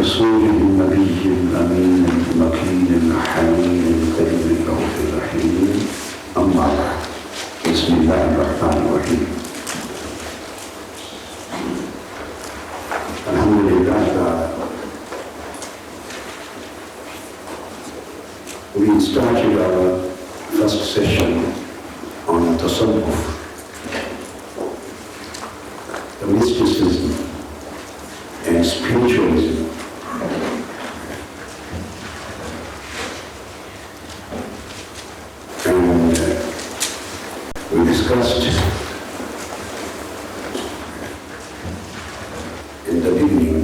رسول النبي الأمين المكين الحنين الكريم الرؤوف الرحيم أما بعد بسم الله الرحمن الرحيم الحمد لله تعالى. We started our first session on Tasawwuf, the mysticism and spiritualism. And we discussed in the beginning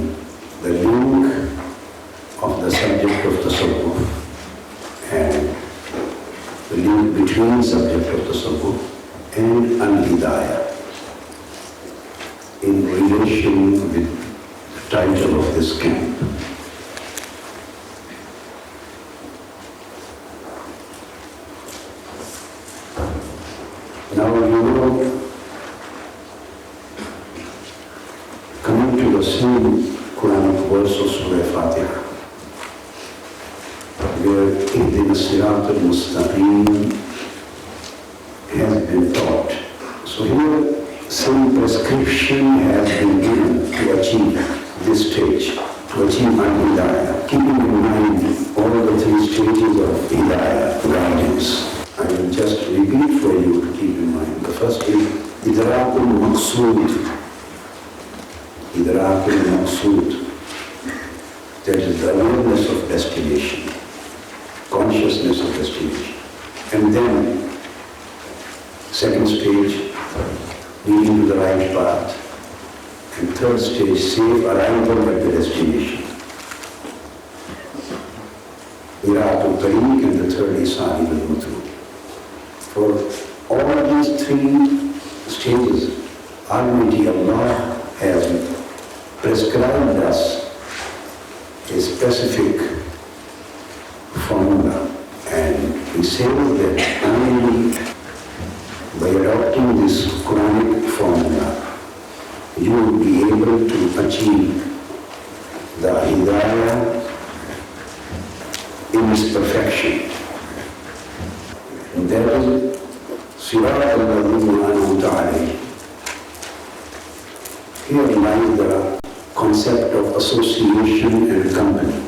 the link of the subject of Tasawwuf and the link between subject of Tasawwuf and al-Hidayah in relation with the title of this camp. Now coming to the same Quranic verse of Surah Fatiha, where Ihdina Siratal Mustaqim has been taught. So here some prescription has been given to achieve this stage, to achieve al-Hidayah, keeping in mind all the three stages of Hidayah, guidance. I will just repeat for you to keep in mind. The first is Idrakul Maqsood. Idrakul Maqsood. That is the awareness of destination, consciousness of destination. And then, second stage, leading to the right path. And third stage, safe arrival at the destination. Miratul Tariq, and the third is Sahib al-Mutu. For all these three stages, Almighty Allah has prescribed us a specific formula, and He says that only by adopting this Quranic formula, you will be able to achieve the Hidayah in its perfection. And that is Sirat al-Ladhina an'amta alayhim. Here lies the concept of association and company.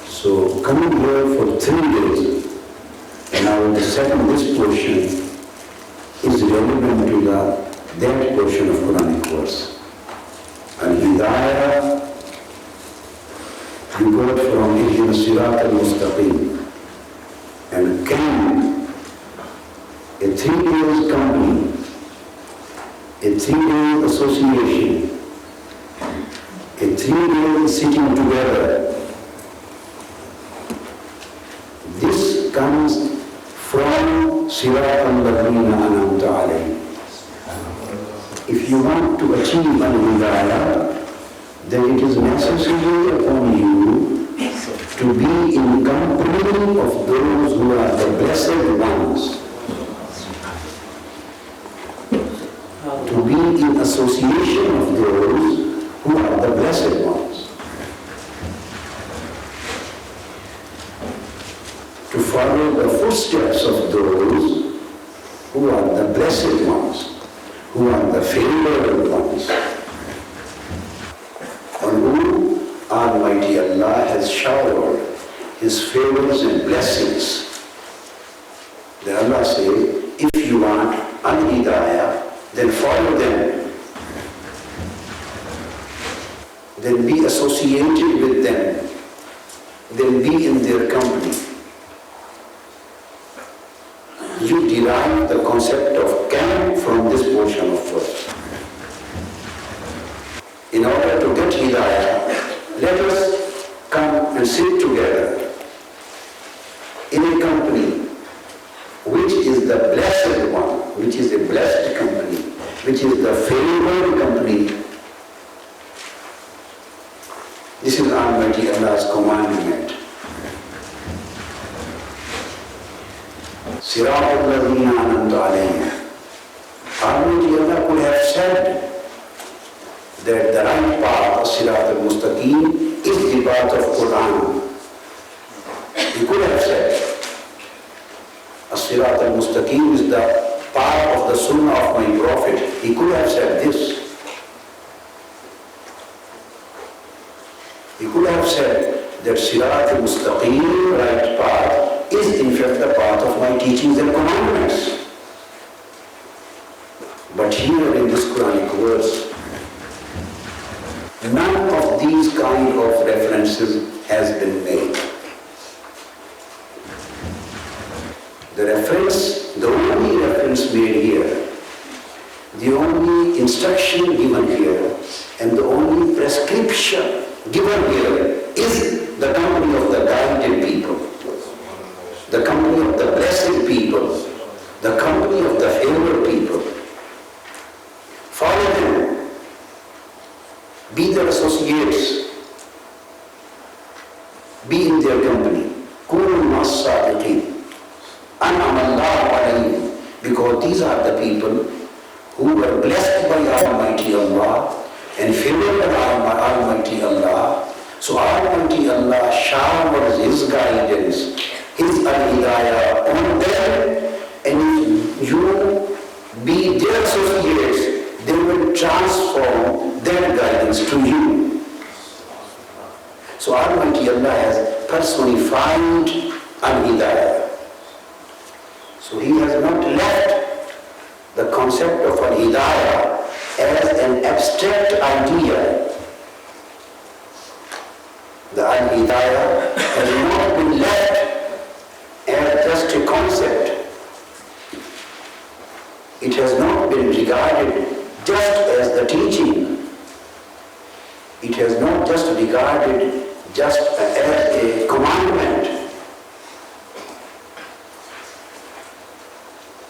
So coming here for 3 days, now this portion is relevant to that portion of Quranic verse. Al-Hidayah, you got from Ihdina Sirat al-Mustaqim. And can a 3 days company, a 3 days association, a 3 days sitting together, this comes from Sirat al-Ladhina an'amta alayhim. If you want to achieve al-Hidayah, then it is necessary upon you to be in company of those who are the blessed ones, to be in association of those who are the blessed ones, to follow the footsteps of those who are the blessed ones, who are the favored ones, on whom Almighty Allah has showered His favors and blessings. Then Allah says, if you want al-Hidayah, then follow them. Then be associated with them. Then be in their company. You derive the concept of camp from this portion of verse. In order to get Hidayah, let us come and sit together in a company which is the blessed one, which is a blessed company, which is the favored company. This is Almighty Allah's commandment. Sirat al-Ladhina an'amta alayhim. Almighty Allah could have said that the right path of Sirat al-Mustaqim is the path of Quran. He could have said, Sirat al-Mustaqim is the path of the Sunnah of my Prophet. He could have said this. He could have said that Sirat al-Mustaqim, right path, is in fact the path of my teachings and commandments. But here in this Quranic verse, none of these kind of references has been made. The only reference made here, the only instruction given here, and the only prescription given here is the company of the guided people, the company of the blessed people, the company of the favored people. Follow them, be their associates, be in their company. Kunu mas-sadiqin. Because these are the people who were blessed by Almighty Allah and favored by Almighty Allah. So Almighty Allah showers His guidance, His al-hidayah on them, and if you be their associates, they will transform their guidance to you. So Almighty Allah has personified al-hidayah. So He has not left the concept of al-hidayah as an abstract idea. The al-hidayah has not been left as just a concept. It has not been regarded just as the teaching. It has not just regarded just as a commandment.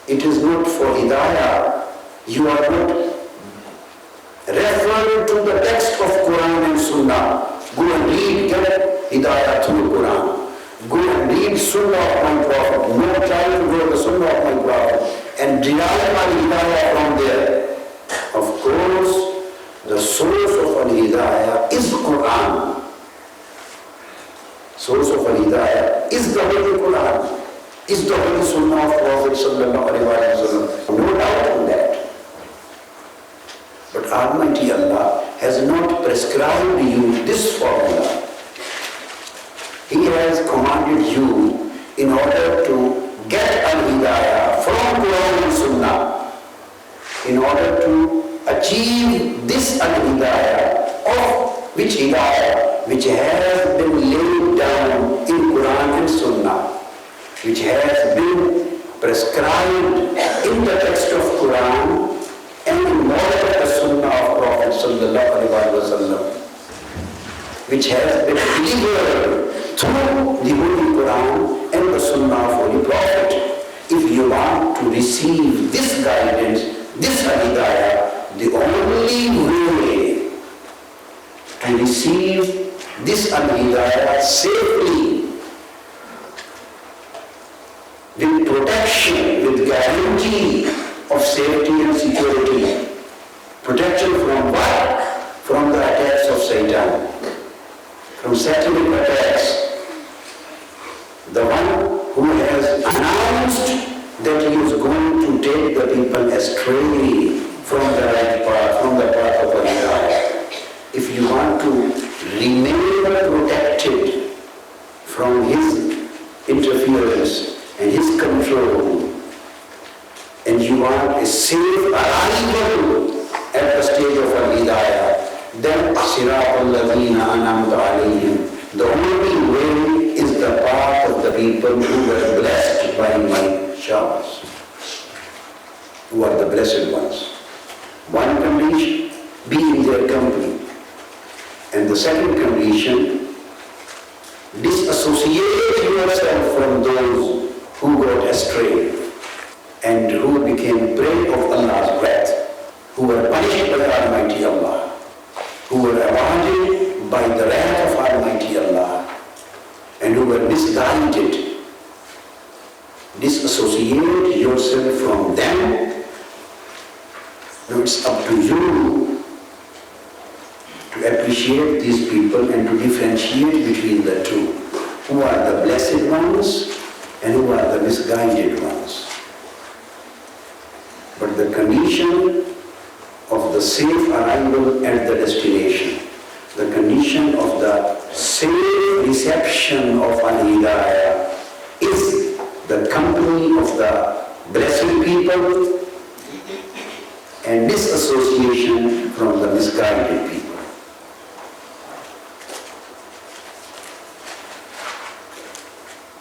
It is not for hidayah. You are not referring to the text of Quran and Sunnah. Go and read, get hidayah through Quran. Go and read Sunnah of my Prophet. No trying to go to the Sunnah of my Prophet and derive my hidayah from there. Of course, the source of al-hidayah is Quran. Source of al-hidayah is the Holy Quran. Is the Holy Sunnah of Prophet sallallahu alaihi wasallam. No doubt on that. But Almighty Allah has not prescribed you this formula. He has commanded you in order to get al-hidayah from Quran and Sunnah, in order to achieve this al-hidayah, of which hidayah, which has been laid down in Quran and Sunnah, which has been prescribed in the text of Quran and in model of the Sunnah of Prophet sallallahu alaihi wasallam, which has been delivered through the Holy Quran and the Sunnah of Holy Prophet. If you want to receive this guidance, this hidayah, the only way to receive this hidayah safely, with protection, with guarantee of safety and security. Protection from what? From the attacks of Satan, from satanic attacks. The one who has announced that he is going to take the people astray from the right path, from the path of al-hidayah. If you want to remain protected from his interference and his control, and you want a safe arrival at the stage of al-hidayah, then Siratul Ladina Anamta Alayhim, the only way is the path of the people who were blessed by my showers, who are the blessed ones. One condition, be in their company. And the second condition, disassociate yourself from those who got astray and who became prey of Allah's wrath, who were punished by Almighty Allah, who were awarded by the wrath of Almighty Allah, and who were misguided. Disassociate yourself from them. Now it's up to you appreciate these people and to differentiate between the two. Who are the blessed ones and who are the misguided ones. But the condition of the safe arrival at the destination, the condition of the safe reception of al-hidayah is the company of the blessed people and disassociation from the misguided people.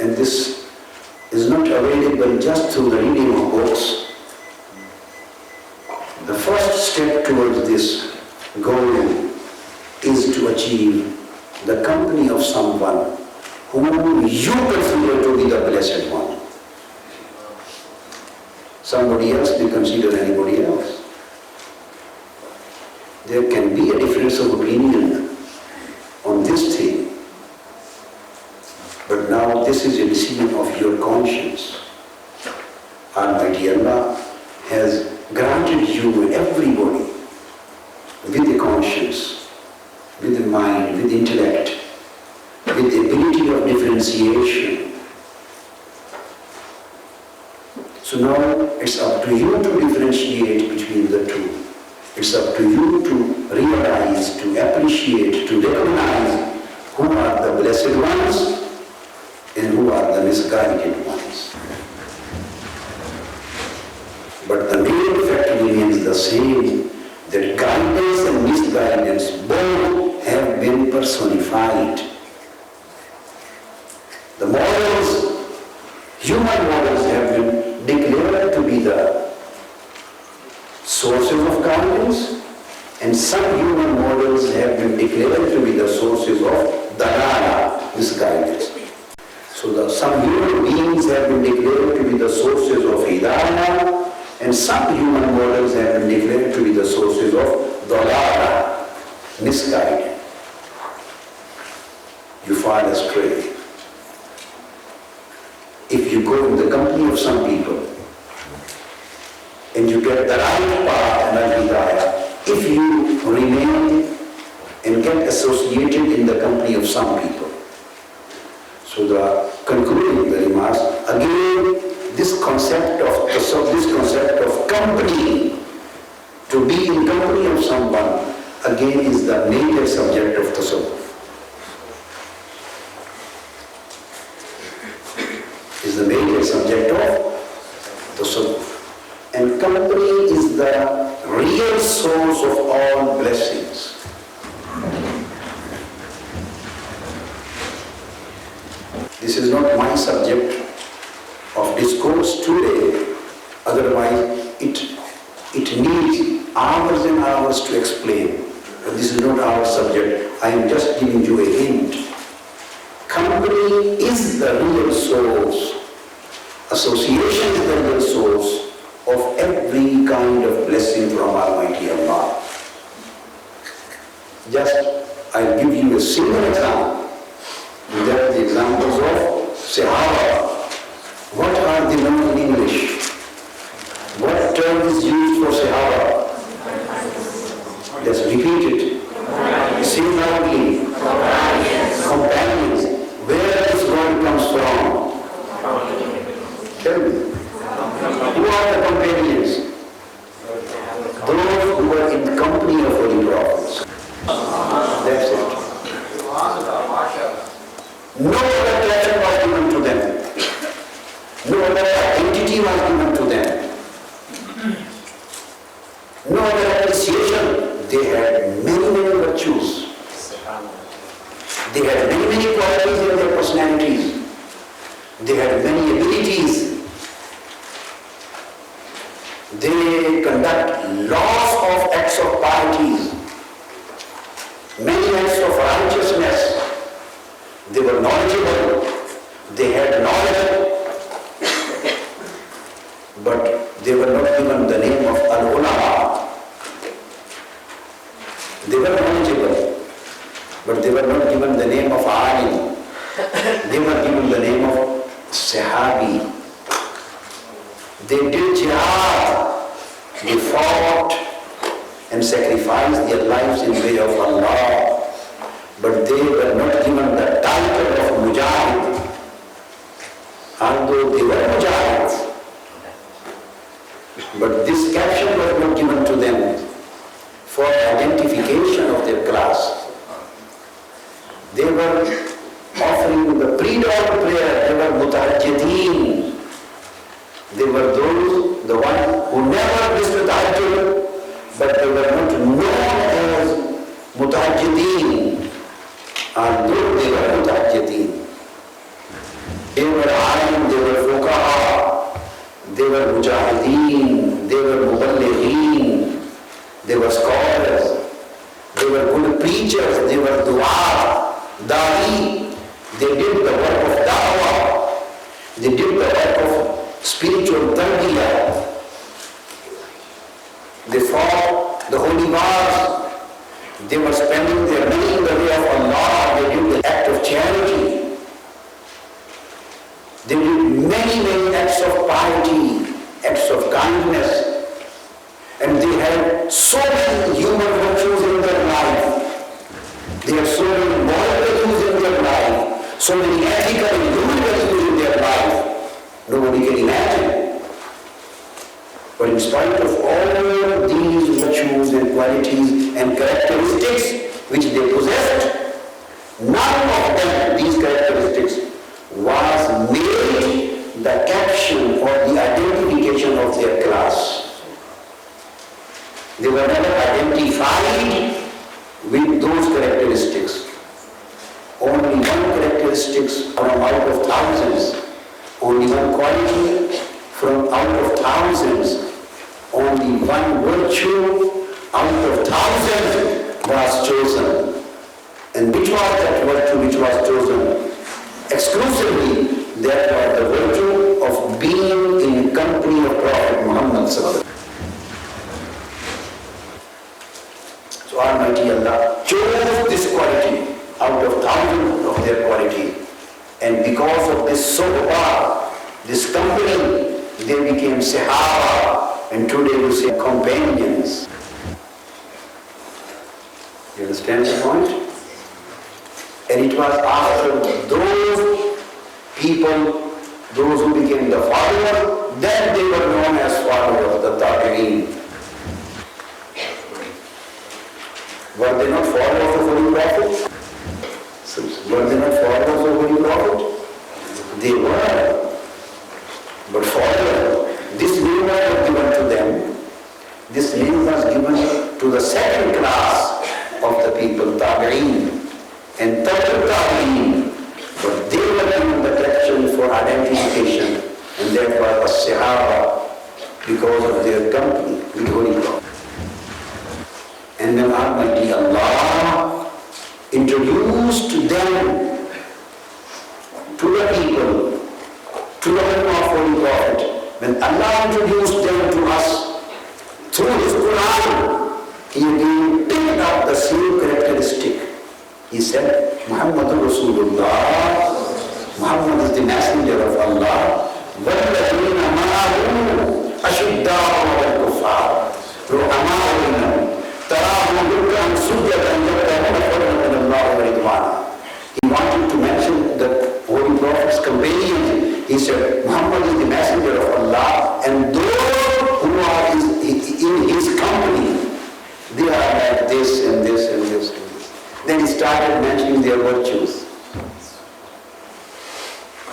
And this is not available just through the reading of books. The first step towards this goal is to achieve the company of someone whom you consider to be the blessed one. Somebody else may consider anybody else. There can be a difference of opinion on this thing, but now this is a decision of your conscience. Almighty Allah has granted you and everybody with a conscience, with a mind, with intellect, with the ability of differentiation. So now it's up to you to differentiate between the two. It's up to you to realize, to appreciate, to recognize who are the blessed ones and who are the misguided ones. But the main fact remains the same, that guidance and misguidance both have been personified. The models, human models, have been declared to be the sources of guidance, and some human models have been declared to be the sources of dalala, misguidance. So some human beings have been declared to be the sources of hidayah, and some human models have been declared to be the sources of dalala, misguided. You fall astray. If you go in the company of some people and you get the right path and al-hidayah, if you remain and get associated in the company of some people. So the concluding the remarks, again, this concept of company, to be in company of someone, again is the major subject of Tasawwuf. Is the major subject of Tasawwuf. And company is the real source of all blessings. This is not my subject of discourse today, otherwise it needs hours and hours to explain. But this is not our subject. I am just giving you a hint. Company is the real source. Association is the real source of every kind of blessing from Almighty Allah. Just, I'll give you a single example. There are the examples of Sahaba. What are they known in English? What term is used for Sahaba? Let's repeat it. Say loudly. Companions. Where this word comes from? Tell me. Who are the companions? Those who are in the company of holy prophets. That's it. No other title was given to them. No other identity was given to them. No other appreciation. They had many virtues. They had many qualities in their personalities. They had many abilities. They conduct lots of acts of piety, many acts of righteousness. They were knowledgeable. They had knowledge. But they were not given the name of al-ulama. They were knowledgeable, but they were not given the name of alim. They were given the name of sahabi. They did jihad. They fought and sacrificed their lives in the way of Allah. but they were not given the title of Mujahid, although they were Mujahids. But this caption was not given to them for identification of their class. They were offering the pre-dawn prayer, they were mutahajjideen. They were those, the one who never missed the tahajjud, but they were not known as mutahajjideen, although they were mutahajjideen. They were alim, they were fuqaha, they were mujahideen, they were muballighin, they were scholars, they were good preachers, they were du'a, da'i. They did the work of da'wah, they did the work of spiritual tarbiyah. They fought the holy wars, they were spending their money in the way of Allah, they did the act of charity. They did many acts of piety, acts of kindness, and they had so many human virtues in their life. They had so many moral virtues in their life, so many ethical and human virtues in their life. Nobody can imagine. But in spite of all these virtues and qualities and characteristics which they possessed, none of them, these characteristics, was made the caption or the identification of their class. They were never identified with those characteristics. Only one characteristic from out of thousands, only one quality from out of thousands, only one virtue out of thousands was chosen. And which was that virtue which was chosen? Exclusively, that was the virtue of being in company of Prophet Muhammad sallallahu alaihi wasallam. So Almighty Allah chose this quality out of thousands of their quality, and because of this sohbah, this company, they became Sahaba, and today we say companions. You understand the point? And it was after those people, those who became the followers, then they were known as followers, the Tahirul. Were they not followers of Holy Prophet? Were they not followers of Holy Prophet? They were. But followers, this name was not given to them. This name was given to the second class of the people, Tabi'een and Tahirul. But they were given the collection for identification, and that was a Sahaba because of their company with Holy Prophet. And then Almighty Allah introduced them to the people, to the ummah of Holy Prophet. When Allah introduced them to us through His Quran, He again picked up the same characteristic. He said, Muhammadur Rasulullah, Muhammad is the messenger of Allah. وَالَّذِينَ مَعَهُ أَشُدَّاءُ عَلَى الْكُفَّارِ رُحَمَاءُ بَيْنَهُمْ تَرَاهُمْ رُكَّعًا سُجَّدًا يَبْتَغُونَ فَضْلًا مِنَ اللَّهِ وَرِضْوَانًا. He wanted to mention the Holy Prophet's companions. He said, Muhammad is the messenger of Allah, and those who are in his company, they are like this and this and this and this. Then he started mentioning their virtues.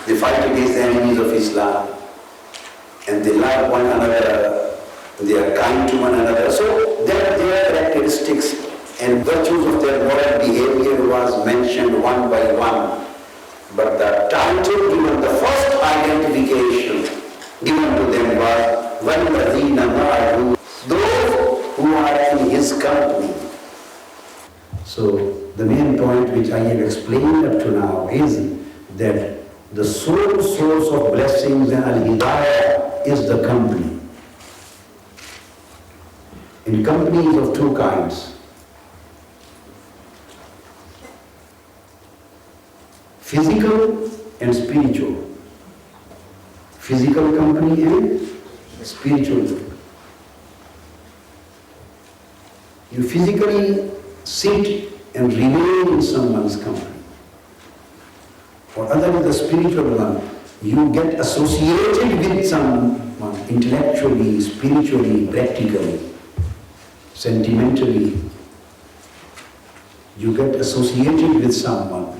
They fight against the enemies of Islam, and they love one another, they are kind to one another. So their characteristics and virtues of their moral behavior was mentioned one by one. But the title given, the first identification given to them was وَالَّذِينَ مَعَهُ, those who are in his company. So the main point which I have explained up to now is that the sole source of blessings and al-hidayah is the company. And company is of two kinds. Physical and spiritual. Physical company and spiritual company. You physically sit and remain in someone's company. Or other is the spiritual one. You get associated with someone intellectually, spiritually, practically, sentimentally. You get associated with someone.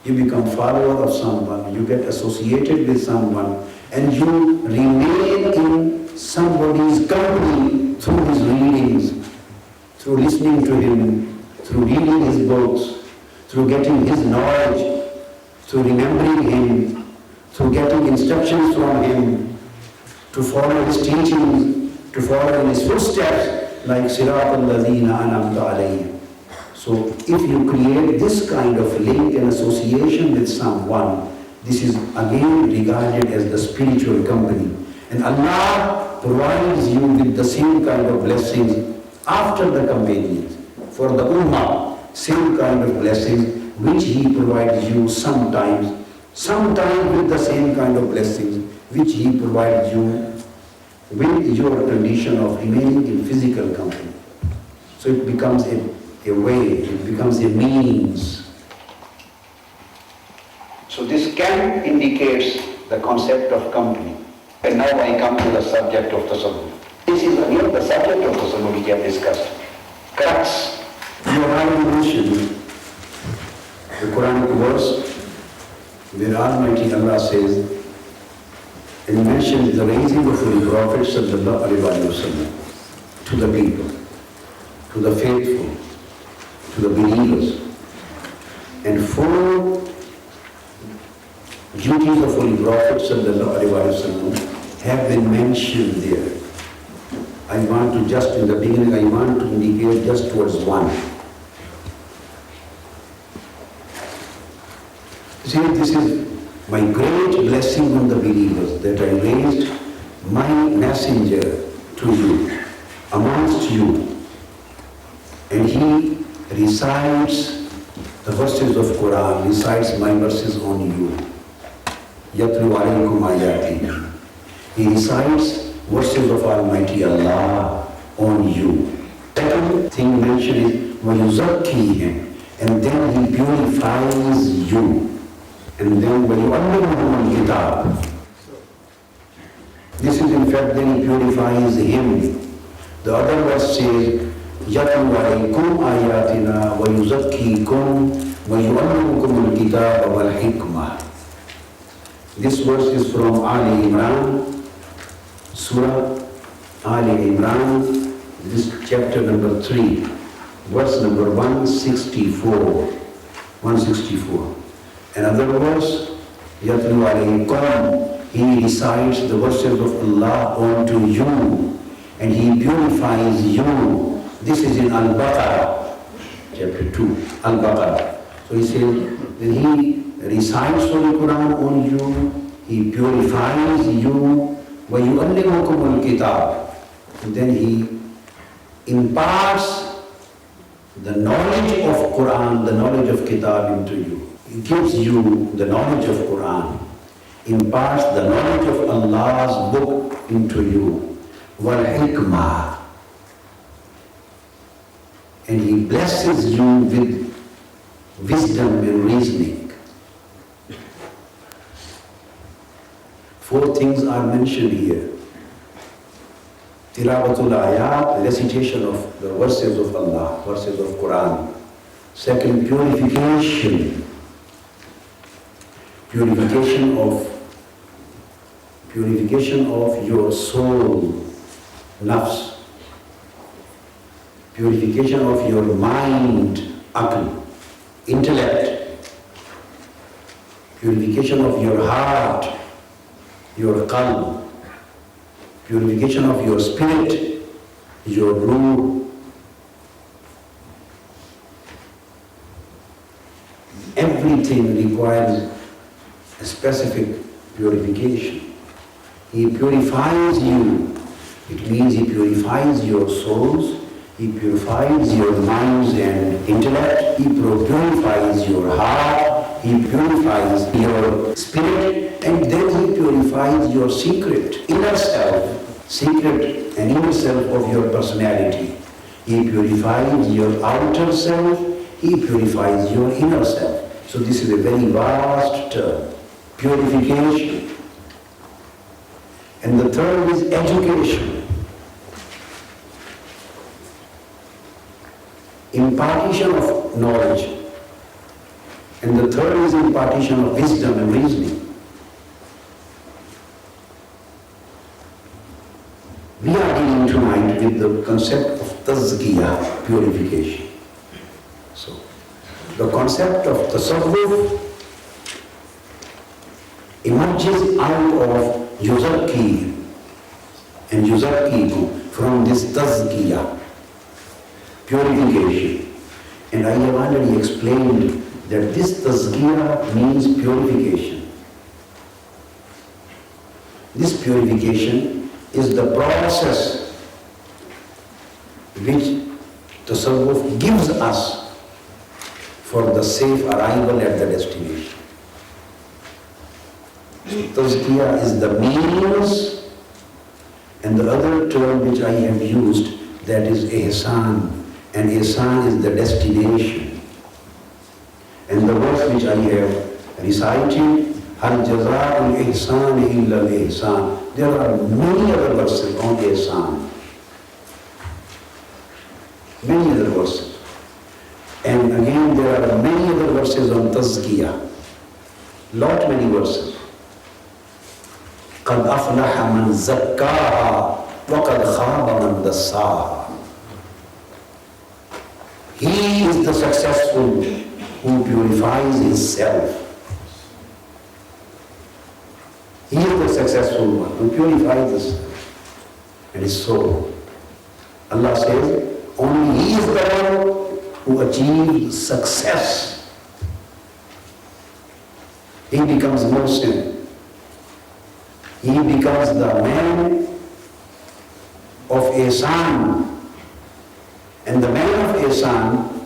You become follower of someone. You get associated with someone, and you remain in somebody's company through his readings, through listening to him, through reading his books, through getting his knowledge, through remembering him, through getting instructions from him, to follow his teachings, to follow in his footsteps, like Siratul Ladina Anamta Alayhim. So if you create this kind of link and association with someone, this is again regarded as the spiritual company. And Allah provides you with the same kind of blessings after the companions. For the Ummah, same kind of blessings which He provides you sometimes with the same kind of blessings which He provides you with your condition of remaining in physical company. So it becomes a way, it becomes a means. So this can indicates the concept of company. And now I come to the subject of Tasawwuf. This is again the subject of Tasawwuf we have discussed. Crux. You already mentioned the Quranic verse where Almighty Allah says, and mentions the raising of the Prophet sallallahu alaihi wasallam to the people, to the faithful, to the believers. And 4 duties of Holy Prophet sallallahu alaihi wasallam have been mentioned there. I want to just in the beginning, I want to indicate just towards one. See, this is my great blessing on the believers, that I raised my messenger to you, amongst you, and he recites the verses of Quran, recites my verses on you. Yatlu alaykum ayati. He recites verses of Almighty Allah on you. Second thing mentioned is وَيُزَكِّيهِمْ, and then he purifies you. And then وَيُعَلِّمُهُمُ الْكِتَابِ. This is in fact, then he purifies him. The other verse says يَتْلُو عَلَيْكُمْ آيَاتِنَا وَيُزَكِّيكُمْ وَيُعَلِّمُكُمُ الْكِتَابَ وَالْحِكْمَةَ. This verse is from Ali Imran, Surah Ali Imran, this chapter number 3, verse number 164. Another verse, Yatlu alaykum, he recites the verses of Allah onto you, and he purifies you. This is in Al-Baqarah, chapter 2, Al-Baqarah. So he says, then he recites Holy Quran on you, he purifies you, وَيُعَلِّمُكُمُ الْكِتَابِ, and then he imparts the knowledge of Quran, the knowledge of Kitab into you. He gives you the knowledge of Quran, imparts the knowledge of Allah's book into you, wal-hikmah, and he blesses you with wisdom and reasoning. 4 things are mentioned here. Tilawatul ayat, recitation of the verses of Allah, verses of Quran. Second, purification. Purification of your soul, nafs. Purification of your mind, aql, intellect. Purification of your heart, your qalb. Purification of your spirit, your ruh. Everything requires a specific purification. He purifies you. It means he purifies your souls, he purifies your minds and intellect, he purifies your heart, he purifies your spirit, and then he purifies your secret, inner self, secret and inner self of your personality. He purifies your outer self He purifies your inner self. So this is a very vast term, purification. And the third is education. Impartition of knowledge. And the third is impartition of wisdom and reasoning. We are dealing tonight with the concept of tazkiyah, purification. So, the concept of tasawwuf emerges out of yuzakki and yuzakkiku from this tazkiyah, purification. And I have already explained that this tazkiyah means purification. This purification is the process which Tasawwuf gives us for the safe arrival at the destination. So Tazkiyah is the means, and the other term which I have used, that is ihsan, and ihsan is the destination. And the verse which I have recited, Hal jaza'ul ihsan illa al-ihsan. There are many other verses on ihsan. Many other verses. And again there are many other verses on tazkiyah. Lot many verses. قَدْ أَفْلَحَ مَنْ زَكَّاهَا وَقَدْ خَابَ مَنْ دَسَّاهَا. He is the successful who purifies himself. He is the successful one who purifies himself and his soul. Allah says, only he is the one who achieves success. He becomes Muslim. He becomes the man of ihsan. And the man of ihsan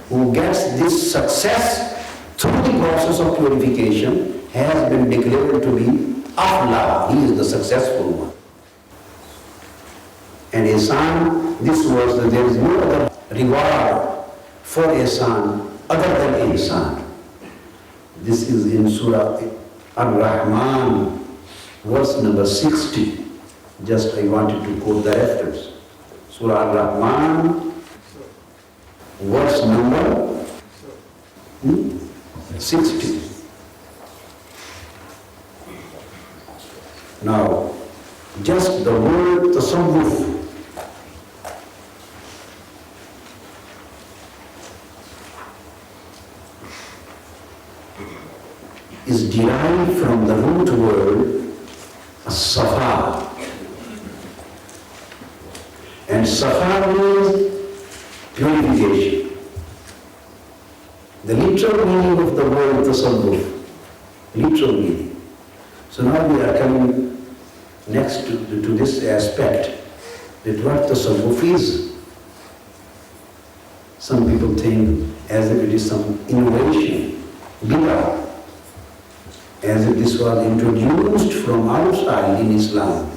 who gets this success through the process of purification has been declared to be Afla. He is the successful one. And ihsan, this was that there is no other reward for ihsan other than ihsan. This is in Surah Ar-Rahman, verse number 60. Just I wanted to quote the reference. Surah Ar-Rahman, verse number 60. Now, just the word tasawwuf is derived from the root word safa. And safa means purification. The literal meaning of the word tasawwuf, literal meaning. So now we are coming next to this aspect, that what tasawwuf is. Some people think as if it is some innovation, bid'ah, as if this was introduced from outside in Islam.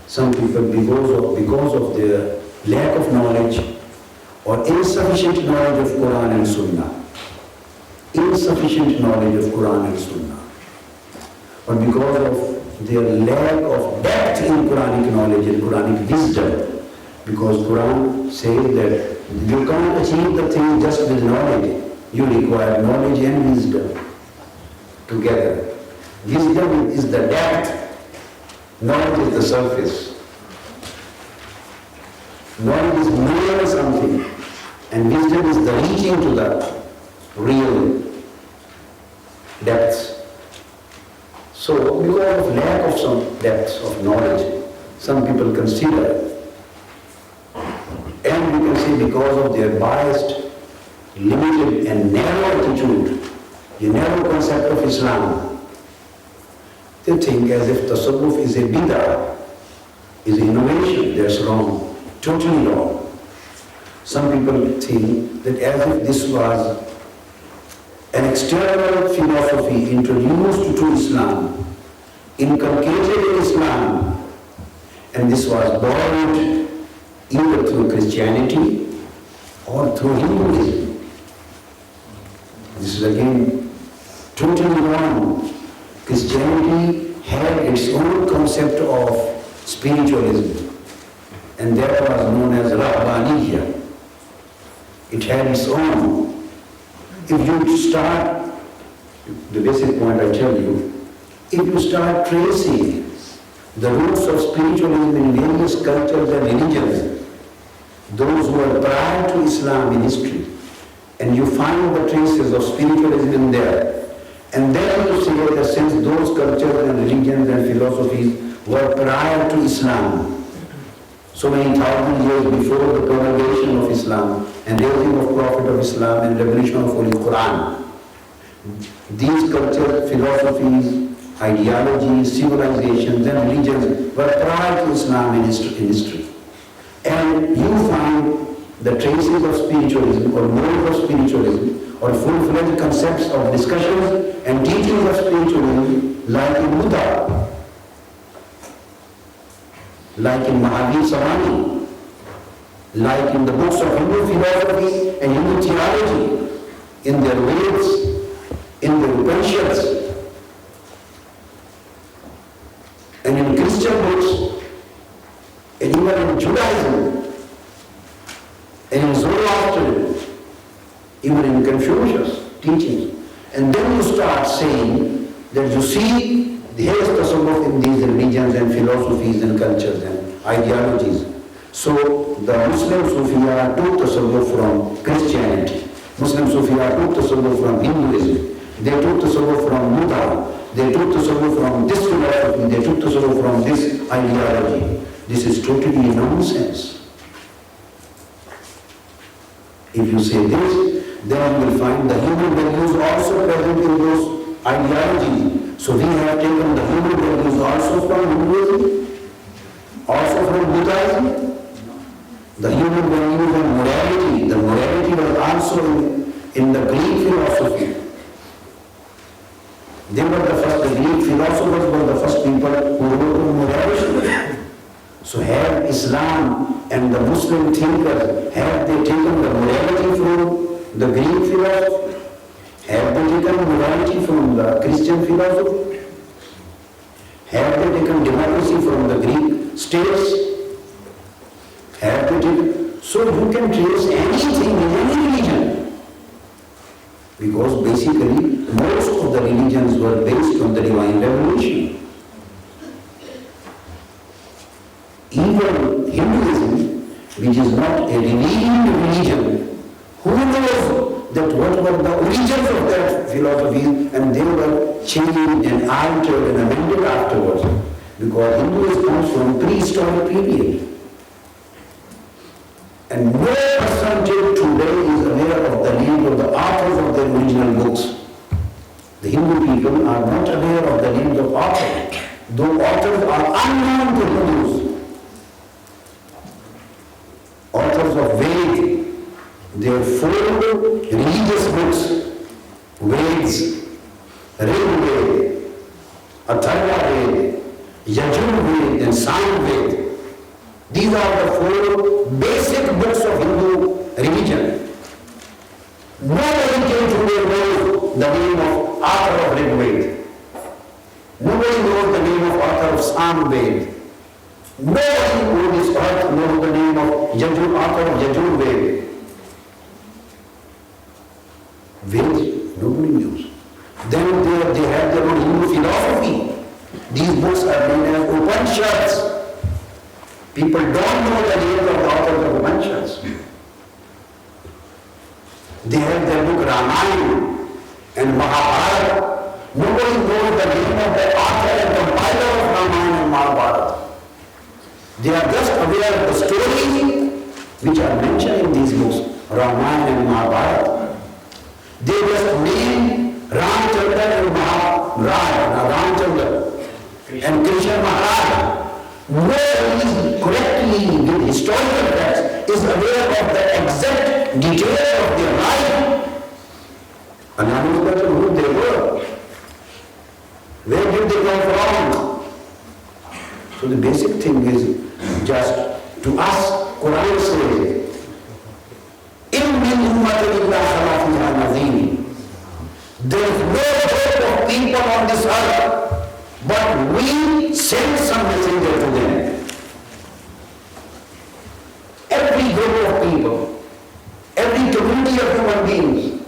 Some people, because of their lack of knowledge or insufficient knowledge of Quran and Sunnah, insufficient knowledge of Quran and Sunnah, or because of their lack of depth in Quranic knowledge and Quranic wisdom, because Quran says that you can't achieve the thing just with knowledge, you require knowledge and wisdom together. Wisdom is the depth, knowledge is the surface. Knowledge is knowing something, and wisdom is the reaching to the real depths. So, because of lack of some depths of knowledge, some people consider, and you can say because of their biased, limited and narrow attitude, the narrow concept of Islam, they think as if tasawwuf is a bid'ah, is innovation. That's wrong, totally wrong. Some people think that as if this was an external philosophy introduced to Islam, inculcated in Islam, and this was borrowed either through Christianity or through Hinduism. This is again totally wrong. Christianity had its own concept of spiritualism, and that was known as Rahbaniyya. It had its own. If you start, the basic point I tell you, if you start tracing the roots of spiritualism in various cultures and religions, those who are prior to Islam in history, and you find the traces of spiritualism in there, and then you say that since those cultures and religions and philosophies were prior to Islam, so many thousand years before the promulgation of Islam and raising of Prophet of Islam and revelation of Holy Quran, these cultures, philosophies, ideologies, civilizations and religions were prior to Islam in history. And you find the traces of spiritualism or modes of spiritualism or full-fledged concepts of discussions and teachings of spiritualism like in Buddha, like in Mahavir Samani, like in the books of Hindu philosophy and Hindu theology, in their Veds, in their Upanishads, and in Christian books, and even in Judaism, and in Zoroaster, even in Confucius teachings. And then you start saying that you see, here is Tasawwuf in these religions and philosophies and cultures and ideologies. So the Muslim Sufiya took Tasawwuf from Christianity. Muslim Sufiya took Tasawwuf from Hinduism. They took Tasawwuf from Buddha. They took Tasawwuf from this philosophy. They took Tasawwuf from this ideology. This is totally nonsense. If you say this, then you will find the human values also present in those ideologies. So we have taken the human values also from Hinduism, also from Buddhism. The human values and morality, the morality was also in the Greek philosophy. They were the first, the Greek philosophers were the first people who wrote on morality. So have Islam and the Muslim thinkers, have they taken the morality from the Greek philosophy? Have they taken morality from the Christian philosophy? Have they taken democracy from the Greek states? Have they taken? So you can trace anything in any religion. Because basically, most of the religions were based on the divine revelation. Even Hinduism, which is not a revealed religion, who knows that what were the origins of that philosophy, and they were changed and altered and amended afterwards. Because Hinduism comes from prehistoric period. And no person till today is aware of the name of the authors of the original books. The Hindu people are not aware of the names of authors, though authors are unknown to Hindus. Authors of Veda, their 4 religious books, Veds, Rig-Veda, Atharva-Veda, Yajur-Veda and Sam-Veda. These are the 4 basic books of Hindu religion. Nobody till today knows the name of author of Rig-Veda. Nobody knows the name of author of Sam-Veda. Nobody on this earth knows the name of author of Yajur-Veda. Veda, nobody knows. Then they have their own Hindu philosophy. These books are known as Upanishads. People don't know the names of the authors of Upanishads. They have their book Ramayana and Mahabharata. Nobody knows the name of the author and compiler of Ramayana and Mahabharata. They are just aware of the stories which are mentioned in these books, Ramayana and Mahabharata. They just name Ramchandra and Ramchandra and Krishna Maharaj. Nobody correctly with historical facts is aware of the exact details of their life. And I know better who they were. Where did they come from? So the basic thing is just to us, Quran says, in sent some messenger to them. Every group of people, every community of human beings,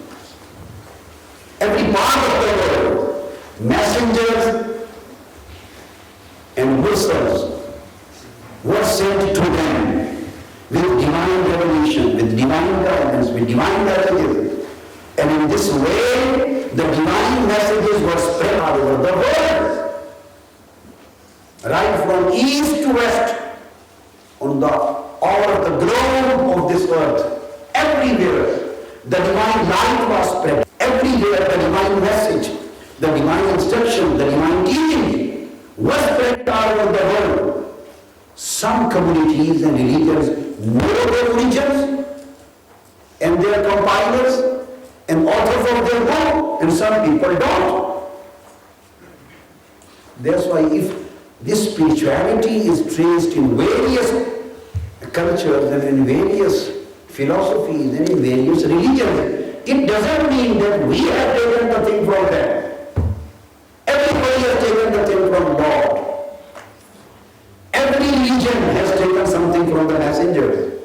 every part of the world, messengers and mursals were sent to them with divine revelation, with divine guidance, with divine messages. And in this way, the divine messages were spread all over the world. Right from east to west, on all of the globe of this earth, everywhere, the divine light was spread. Everywhere, the divine message, the divine instruction, the divine teaching was spread all over the world. Some communities and religions know their origins and their compilers and authors of their book, and some people don't. That's why if this spirituality is traced in various cultures and in various philosophies and in various religions, it doesn't mean that we have taken the thing from them. Everybody has taken the thing from God. Every religion has taken something from the messengers.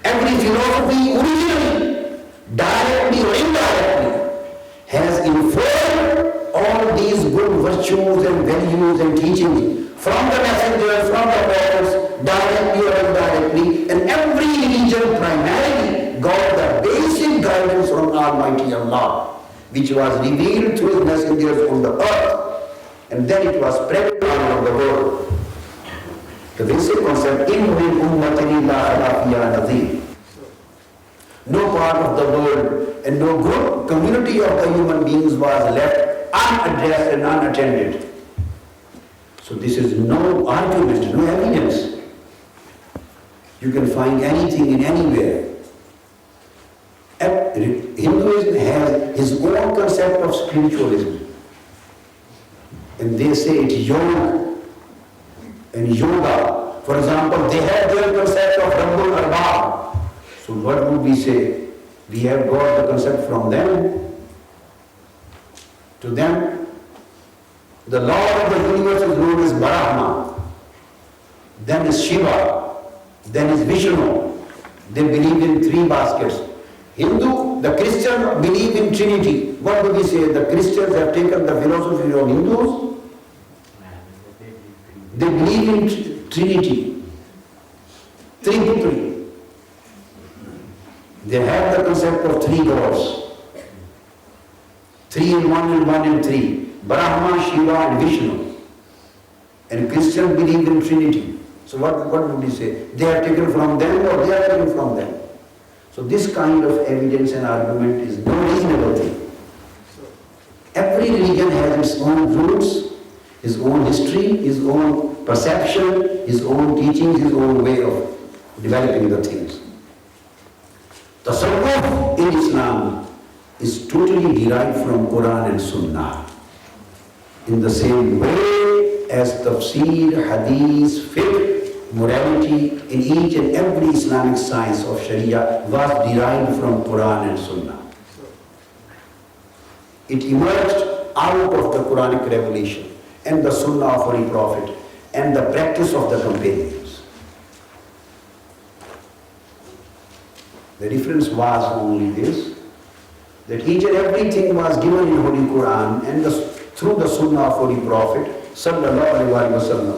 Every philosophy originally, directly or indirectly, has inferred all these good virtues and values and teachings from the messengers, from the prophets, directly or indirectly. And every religion primarily got the basic guidance from Almighty Allah, which was revealed through His messengers on the earth, and then it was spread all over the world. The basic concept, in min ummatin illa khala fiha nadhir. No part of the world and no group, community of the human beings was left unaddressed and unattended. So this is no argument, no evidence. You can find anything in anywhere. Hinduism has his own concept of spiritualism. And they say it's yoga and yoga. For example, they have their concept of Rabbul Arbab. So what would we say? We have got the concept from them. To them, the Lord of the universe is known as Brahma. Then is Shiva. Then is Vishnu. They believe in three baskets. The Christians believe in Trinity. What do we say? The Christians have taken the philosophy of Hindus. They believe in Trinity. Trinity. They have the concept of three gods. 3 in 1 and 1 in 3. Brahma, Shiva and Vishnu. And Christians believe in Trinity. So what would we say? They are taken from them or they are taken from them? So this kind of evidence and argument is no reasonable thing. Every religion has its own roots, its own history, its own perception, its own teachings, its own way of developing the things. Tasawwuf in Islam is totally derived from Quran and Sunnah. In the same way as tafsir, hadith, fiqh, morality in each and every Islamic science of Sharia was derived from Quran and Sunnah. It emerged out of the Quranic revelation and the Sunnah of Holy Prophet and the practice of the companions. The difference was only this, that each and everything was given in Holy Quran and through the Sunnah of Holy Prophet sallallahu alaihi wasallam.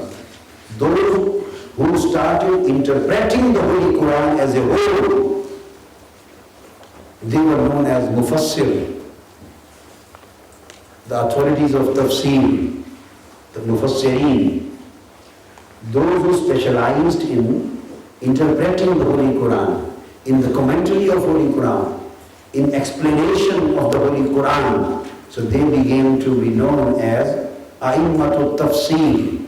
Those who started interpreting the Holy Quran as a whole, they were known as Mufassir, the authorities of Tafsir, the Mufassirin. Those who specialized in interpreting the Holy Quran, in the commentary of Holy Quran, in explanation of the Holy Quran. So they began to be known as A'immatul Tafsir.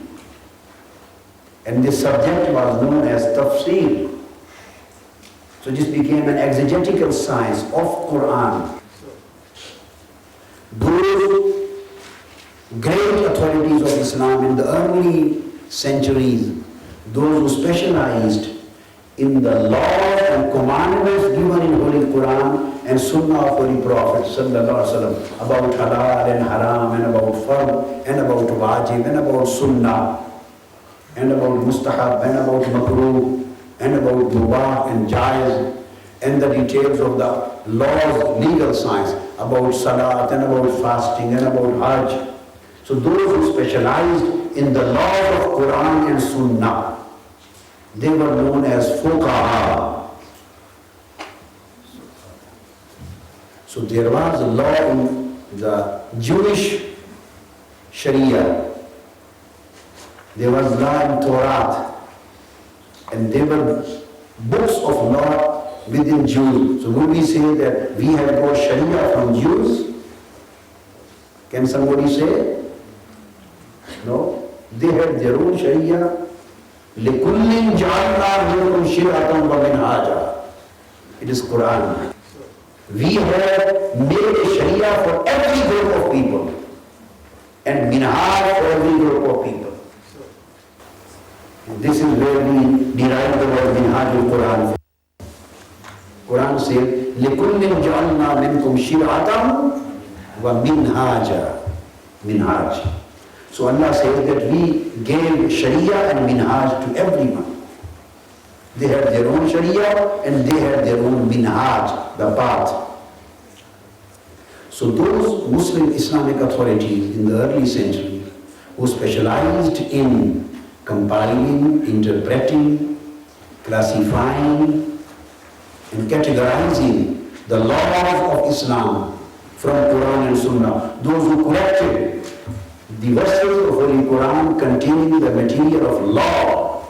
And this subject was known as Tafsir. So this became an exegetical science of Quran. Those great authorities of Islam in the early centuries, those who specialized in the laws and commandments given in Holy Quran and Sunnah of Holy Prophet sallallahu alaihi wasallam about halal and haram and about fard and about wajib and about sunnah and about mustahab and about makruh and about mubah and jaiz and the details of the laws, legal science, about salat and about fasting and about hajj. So those who specialized in the laws of Quran and Sunnah, they were known as fuqaha. So there was a law in the Jewish Sharia, there was law in Torah, and there were books of law within Jews. So would we say that we have got Sharia from Jews? Can somebody say? No. They had their own Sharia. لِكُلٍّ جَعَلْنَا مِنْكُمْ شِرْعَةً وَمِنْهَاجًا. It is Quran. We have made a Sharia for every group of people and minhaj for every group of people. And this is where we derive the word minhaj al-Quran. Quran says, لِكُلٍّ جَعَلْنَا مِنْكُمْ شِرْعَةً وَمِنْهَاجًا. Minhaj. So Allah says that we gave Sharia and minhaj to everyone. They had their own Sharia and they had their own minhaj, the path. So those Muslim Islamic authorities in the early century who specialized in compiling, interpreting, classifying and categorizing the laws of Islam from Quran and Sunnah, those who corrected the verses of Holy Quran containing the material of law,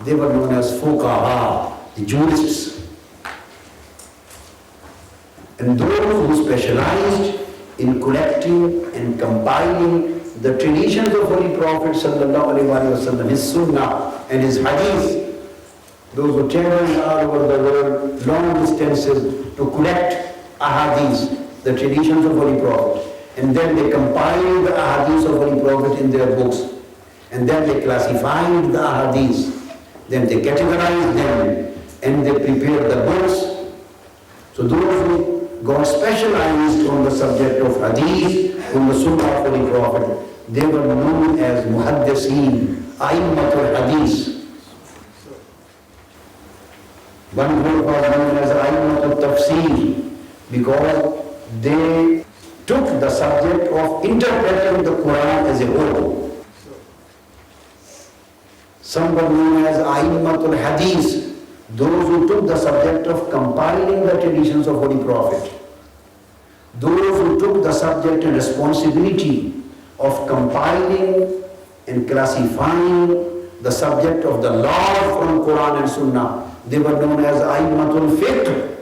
they were known as fuqaha, the jurists. And those who specialized in collecting and compiling the traditions of Holy Prophet sallallahu alaihi wasallam, his sunnah and his hadith, those who traveled all over the world, long distances to collect ahadith, the traditions of Holy Prophet. And then they compiled the ahadith of Holy Prophet in their books. And then they classified the ahadith. Then they categorized them and they prepared the books. So those who got specialized on the subject of hadith, on the sunnah of Holy Prophet, they were known as muhaddiseen, a'immatul hadith. One group was known as a'immatul tafsir because they took the subject of interpreting the Quran as a whole. Some were known as a'immatul hadith, those who took the subject of compiling the traditions of Holy Prophet. Those who took the subject and responsibility of compiling and classifying the subject of the law from Quran and Sunnah, they were known as a'immatul fiqh.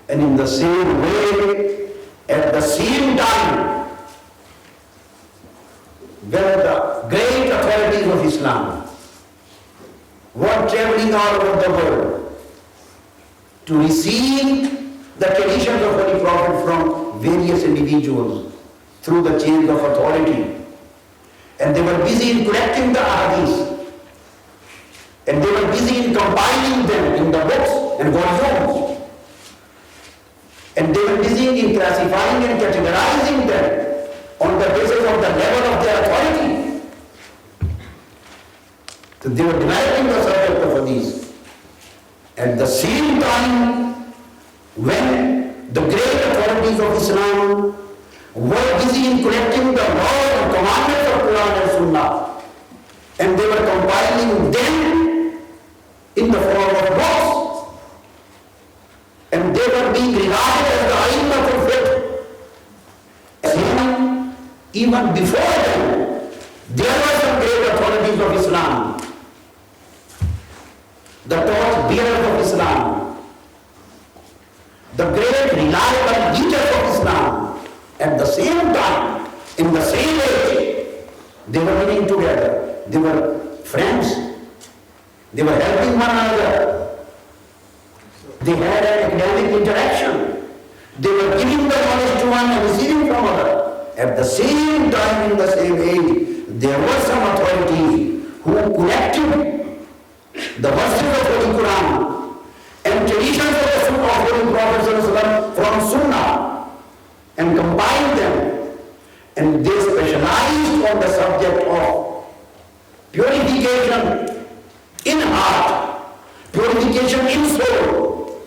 And in the same way, at the same time, when the great authorities of Islam were traveling all over the world to receive the traditions of Holy Prophet from various individuals through the chains of authority, and they were busy in collecting the ahadith, and they were busy in compiling them in the books and volumes. And they were busy in classifying and categorizing them on the basis of the level of their authority. So they were developing the subject of hadith. At the same time, when the great authorities of Islam were busy in collecting the laws and commandments of Quran and Sunnah, and they were compiling them in the form of books, and they were being regarded as the a'immatul fiqh. Even before them, there were some great authorities of Islam, the torch bearers of Islam, the great reliable leaders of Islam. At the same time, in the same age, they were living together. They were friends. They were helping one another. They had an academic interaction. They were giving the knowledge to one and receiving from other. At the same time, in the same age, there were some authorities who collected the verses of the Quran and traditions of the And they specialized on the subject of purification in heart, purification in soul.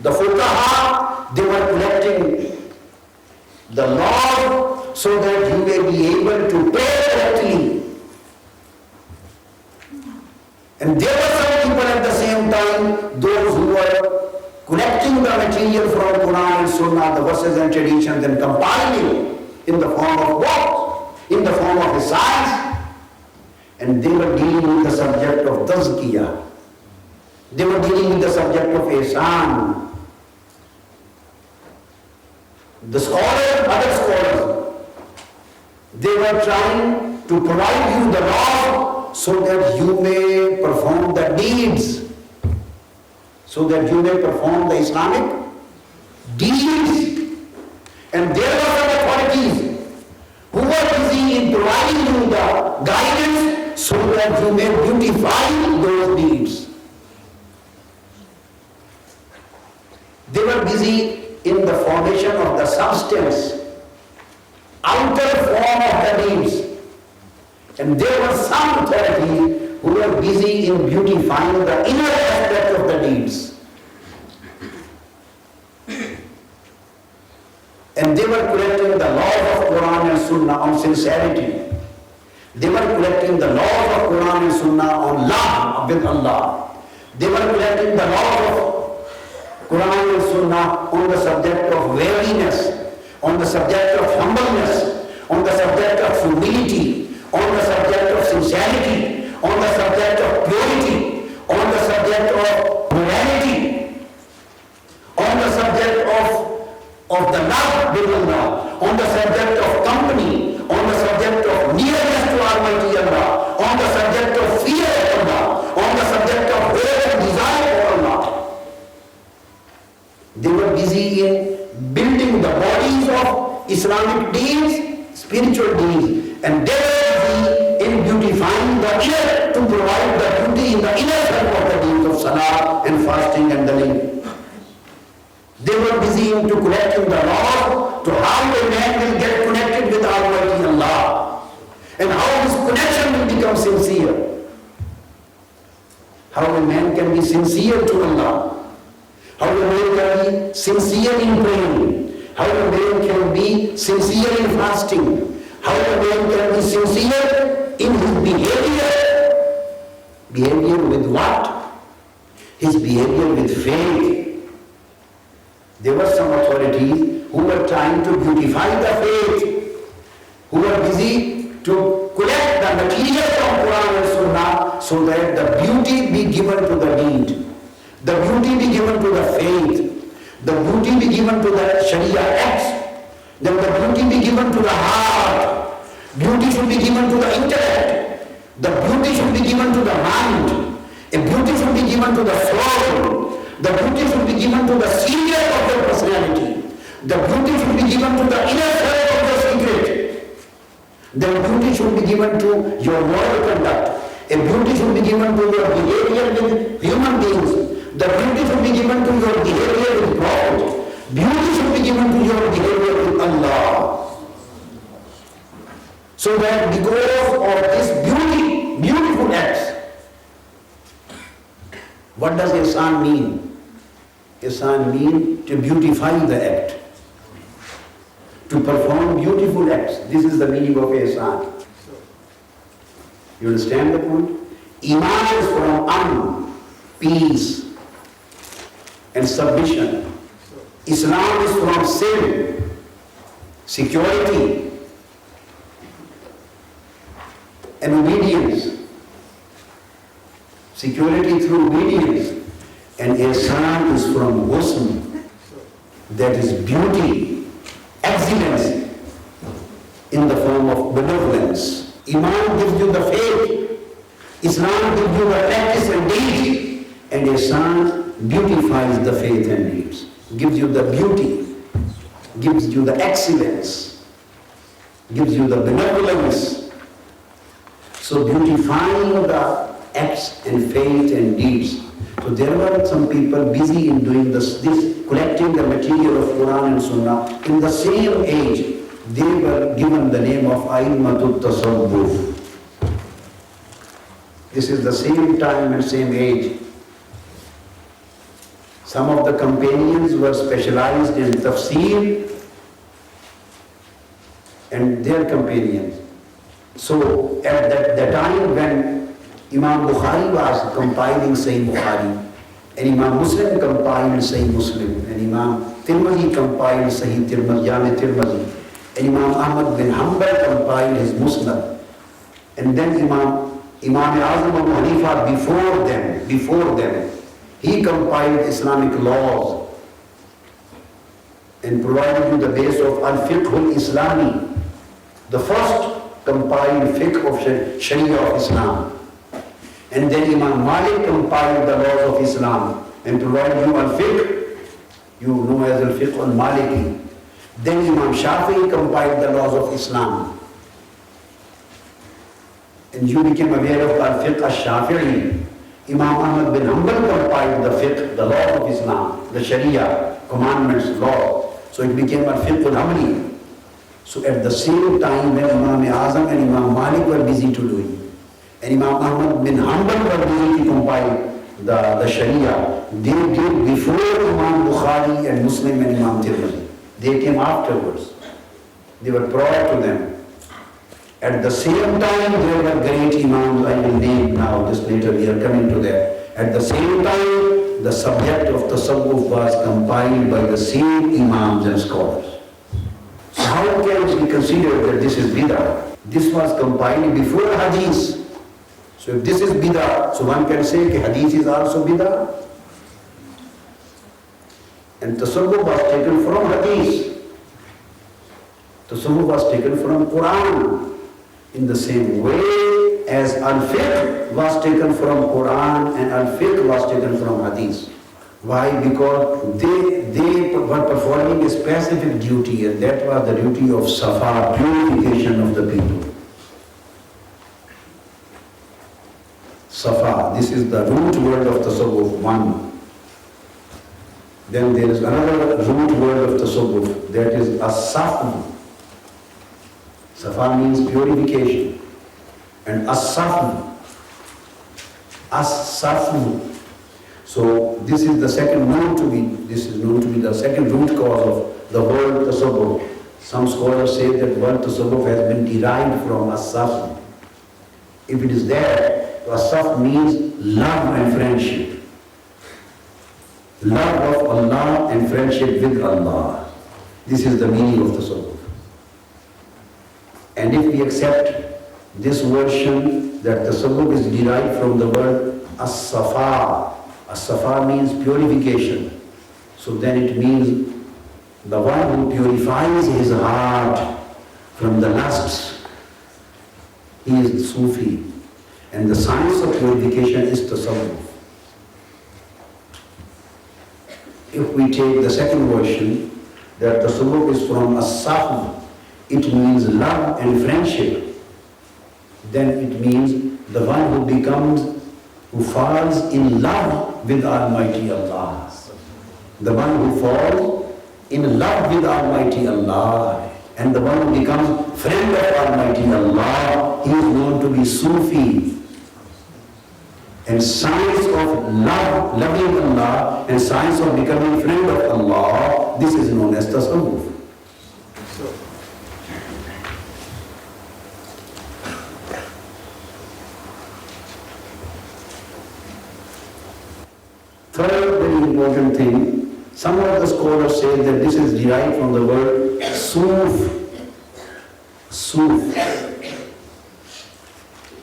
The fuqaha, they were collecting the law so that you may be able to pray correctly. And there were some people at the same time, those who were collecting the material from Quran and Sunnah, the verses and traditions, and compiling in the form of what? In the form of a science. And they were dealing with the subject of tazkiyah. They were dealing with the subject of ihsan. The scholars, other scholars, they were trying to provide you the law so that you may perform the deeds, so that you may perform the Islamic deeds. And there were some authorities who were busy in providing you the guidance so that you may beautify those deeds. They were busy in the formation of the substance, outer form of the deeds. And there were some authorities who were busy in beautifying the inner aspect of the deeds. And they were collecting the laws of Quran and Sunnah on sincerity. They were collecting the laws of Quran and Sunnah on love with Allah. They were collecting the laws of Quran and Sunnah on the subject of wariness, on the subject of humbleness, on the subject of humility, on the subject of sincerity, on the subject of purity, on the subject of morality, on the subject of the love with Allah, on the subject of company, on the subject of nearness to Almighty Allah, on the subject of fear of Allah, on the subject of hope and desire for Allah. They were busy in building the bodies of Islamic deeds, spiritual deeds, and they were busy in beautifying the inner to provide the beauty in the inner self of the deeds of salah and fasting and the like. They were busy into collecting the law to how a man will get connected with Almighty Allah and how his connection will become sincere. How a man can be sincere to Allah. How a man can be sincere in praying. How a man can be sincere in fasting. How a man can be sincere in his behavior. Behavior with what? His behavior with faith. There were some authorities who were trying to beautify the faith, who were busy to collect the material from Quran and Sunnah so that the beauty be given to the deed, the beauty be given to the faith, the beauty be given to the Sharia acts, then the beauty be given to the heart, beauty should be given to the intellect, the beauty should be given to the mind, a beauty should be given to the soul. The beauty should be given to the secret of your personality. The beauty should be given to the inner self of the secret. The beauty should be given to your moral conduct. A beauty should be given to your behavior with human beings. The beauty should be given to your behavior with God. Beauty should be given to your behavior with Allah. So that because of this beauty, beautiful acts, what does ihsan mean? Ihsan means to beautify the act, to perform beautiful acts. This is the meaning of ihsan. You understand the point? Iman is from peace and submission. Islam is from sin, security and obedience. Security through obedience. And ihsan is from husn, that is beauty, excellence in the form of benevolence. Iman gives you the faith, Islam gives you the practice and deeds, and ihsan beautifies the faith and deeds, gives you the beauty, gives you the excellence, gives you the benevolence. So beautifying the acts and faith and deeds. So there were some people busy in doing this collecting the material of Quran and Sunnah in the same age they were given the name of A'immatul Tasawwuf. This is the same time and same age. Some of the companions were specialized in tafsir and their companions. So at the time when Imam Bukhari was compiling Sahih Bukhari, and Imam Muslim compiled Sahih Muslim, and Imam Tirmidhi compiled Sahih Jami Tirmidhi, and Imam Ahmad bin Hanbal compiled his Musnad, and then Imam Azam Abu Hanifa before them, he compiled Islamic laws and provided you the base of Al-Fiqh-ul-Islami, the first compiled fiqh of Sharia of Islam. And then Imam Malik compiled the laws of Islam and provided you al-fiqh, you know as al-fiqh al-Maliki. Then Imam Shafi'i compiled the laws of Islam. And you became aware of al-fiqh al-Shafi'i. Imam Ahmad bin Hanbal compiled the fiqh, the law of Islam, the Sharia, commandments, law. So it became al-fiqh al-Amali. So at the same time when Imam Azam and Imam Malik were busy to do it, and Imam Ahmad bin Hanbal were busy to compile the Sharia, they did before Imam Bukhari and Muslim and Imam Tirmidhi. They came afterwards. They were prior to them. At the same time, there were great Imams, I will name now, just later we are coming to that. At the same time, the subject of Tasawwuf was compiled by the same Imams and scholars. So how can it be considered that this is Bid'ah? This was compiled before Hadith. So if this is Bid'ah, so one can say that Hadith is also Bid'ah. And Tasawwuf was taken from Hadith. Tasawwuf was taken from Quran. In the same way as Al-Fiqh was taken from Quran and Al-Fiqh was taken from Hadith. Why? Because they were performing a specific duty, and that was the duty of Safa, purification of the people. Safa, this is the root word of Tasawwuf, one. Then there is another root word of Tasawwuf, that is As-Safu. Safa means purification. And As-Safu. As-Safu. So this is the second known to be the second root cause of the word Tasawwuf. Some scholars say that word Tasawwuf has been derived from As-Safu. If it is there, As-Safu means love and friendship. Love of Allah and friendship with Allah. This is the meaning of Tasawwuf. And if we accept this version that Tasawwuf is derived from the word As-Safa, As-Safa means purification. So then it means the one who purifies his heart from the lusts, he is Sufi. And the science of purification is Tasawwuf. If we take the second version, that Tasawwuf is from As-Safu, it means love and friendship. Then it means the one who falls in love with Almighty Allah. The one who falls in love with Almighty Allah, and the one who becomes friend of Almighty Allah, he is known to be Sufi. And science of loving Allah and science of becoming friend of Allah, this is known as Tasawwuf. Third very important thing, some of the scholars say that this is derived from the word Suf. Suf.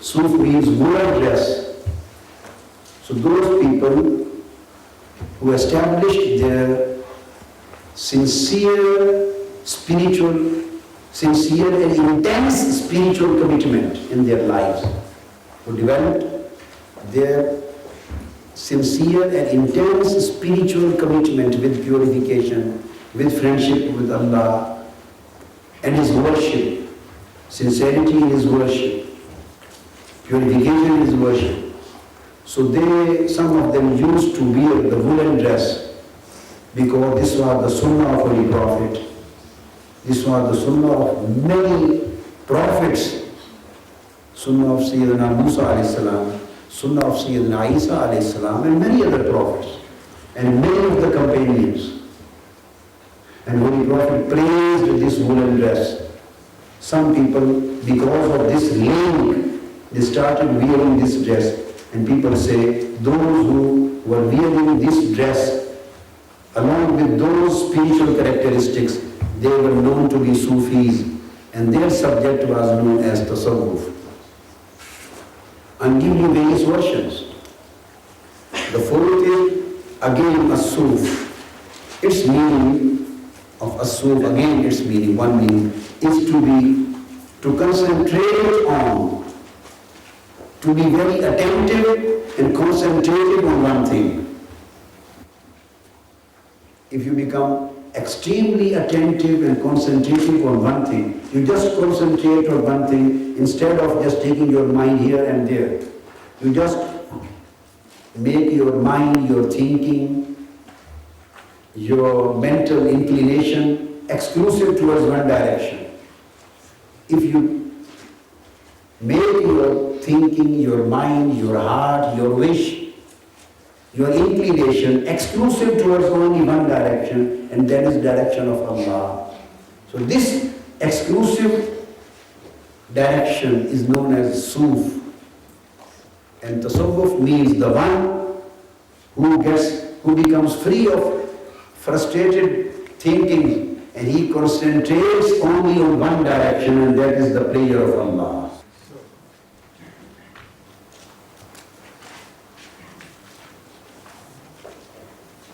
Suf means woolen dress. So those people who established their sincere and intense spiritual commitment in their lives, who developed their sincere and intense spiritual commitment with purification, with friendship with Allah, and His worship, sincerity in His worship, purification in His worship. So some of them used to wear the woolen dress because this was the sunnah of Holy Prophet. This was the sunnah of many prophets. Sunnah of Sayyidina Musa alayhi salam, sunnah of Sayyidina Isa alayhi salam, and many other prophets, and many of the companions. And Holy Prophet praised this woolen dress. Some people, because of this link, they started wearing this dress. And people say, those who were wearing this dress, along with those spiritual characteristics, they were known to be Sufis, and their subject was known as Tasawwuf. I'm giving you various versions. The fourth is, again, As-Suf. Its meaning of As-Suf, again its meaning, one meaning, is to concentrate on, to be very attentive and concentrated on one thing. If you become extremely attentive and concentrating on one thing, you just concentrate on one thing instead of just taking your mind here and there. You just make your mind, your thinking, your mental inclination exclusive towards one direction. If you make your thinking, your mind, your heart, your wish, your inclination exclusive towards only one direction, and that is direction of Allah. So this exclusive direction is known as Suf. And Tasawwuf means the one who becomes free of frustrated thinking, and he concentrates only on one direction, and that is the prayer of Allah.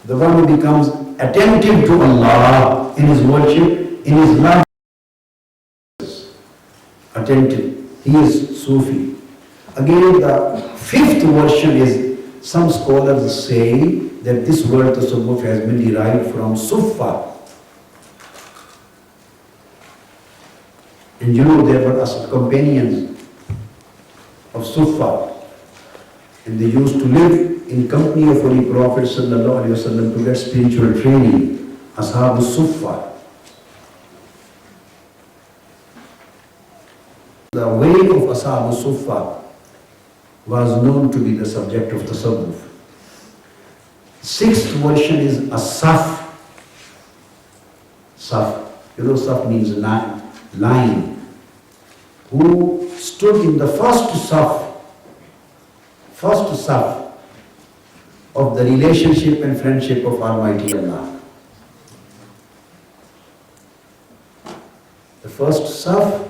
The one who becomes attentive to Allah in his worship, in his love, attentive. He is Sufi. Again, the fifth version is, some scholars say that this word Tasawwuf has been derived from Sufa. And you know, there were companions of Sufa, and they used to live in company of Holy Prophet sallallahu alaihi wasallam to get spiritual training. Ashab Sufa. The way of Ashab Sufa was known to be the subject of Tasawwuf. Sixth version is Asaf. Saf. You know, Saf means line. Who stood in the first Saf of the relationship and friendship of Almighty Allah. The first saf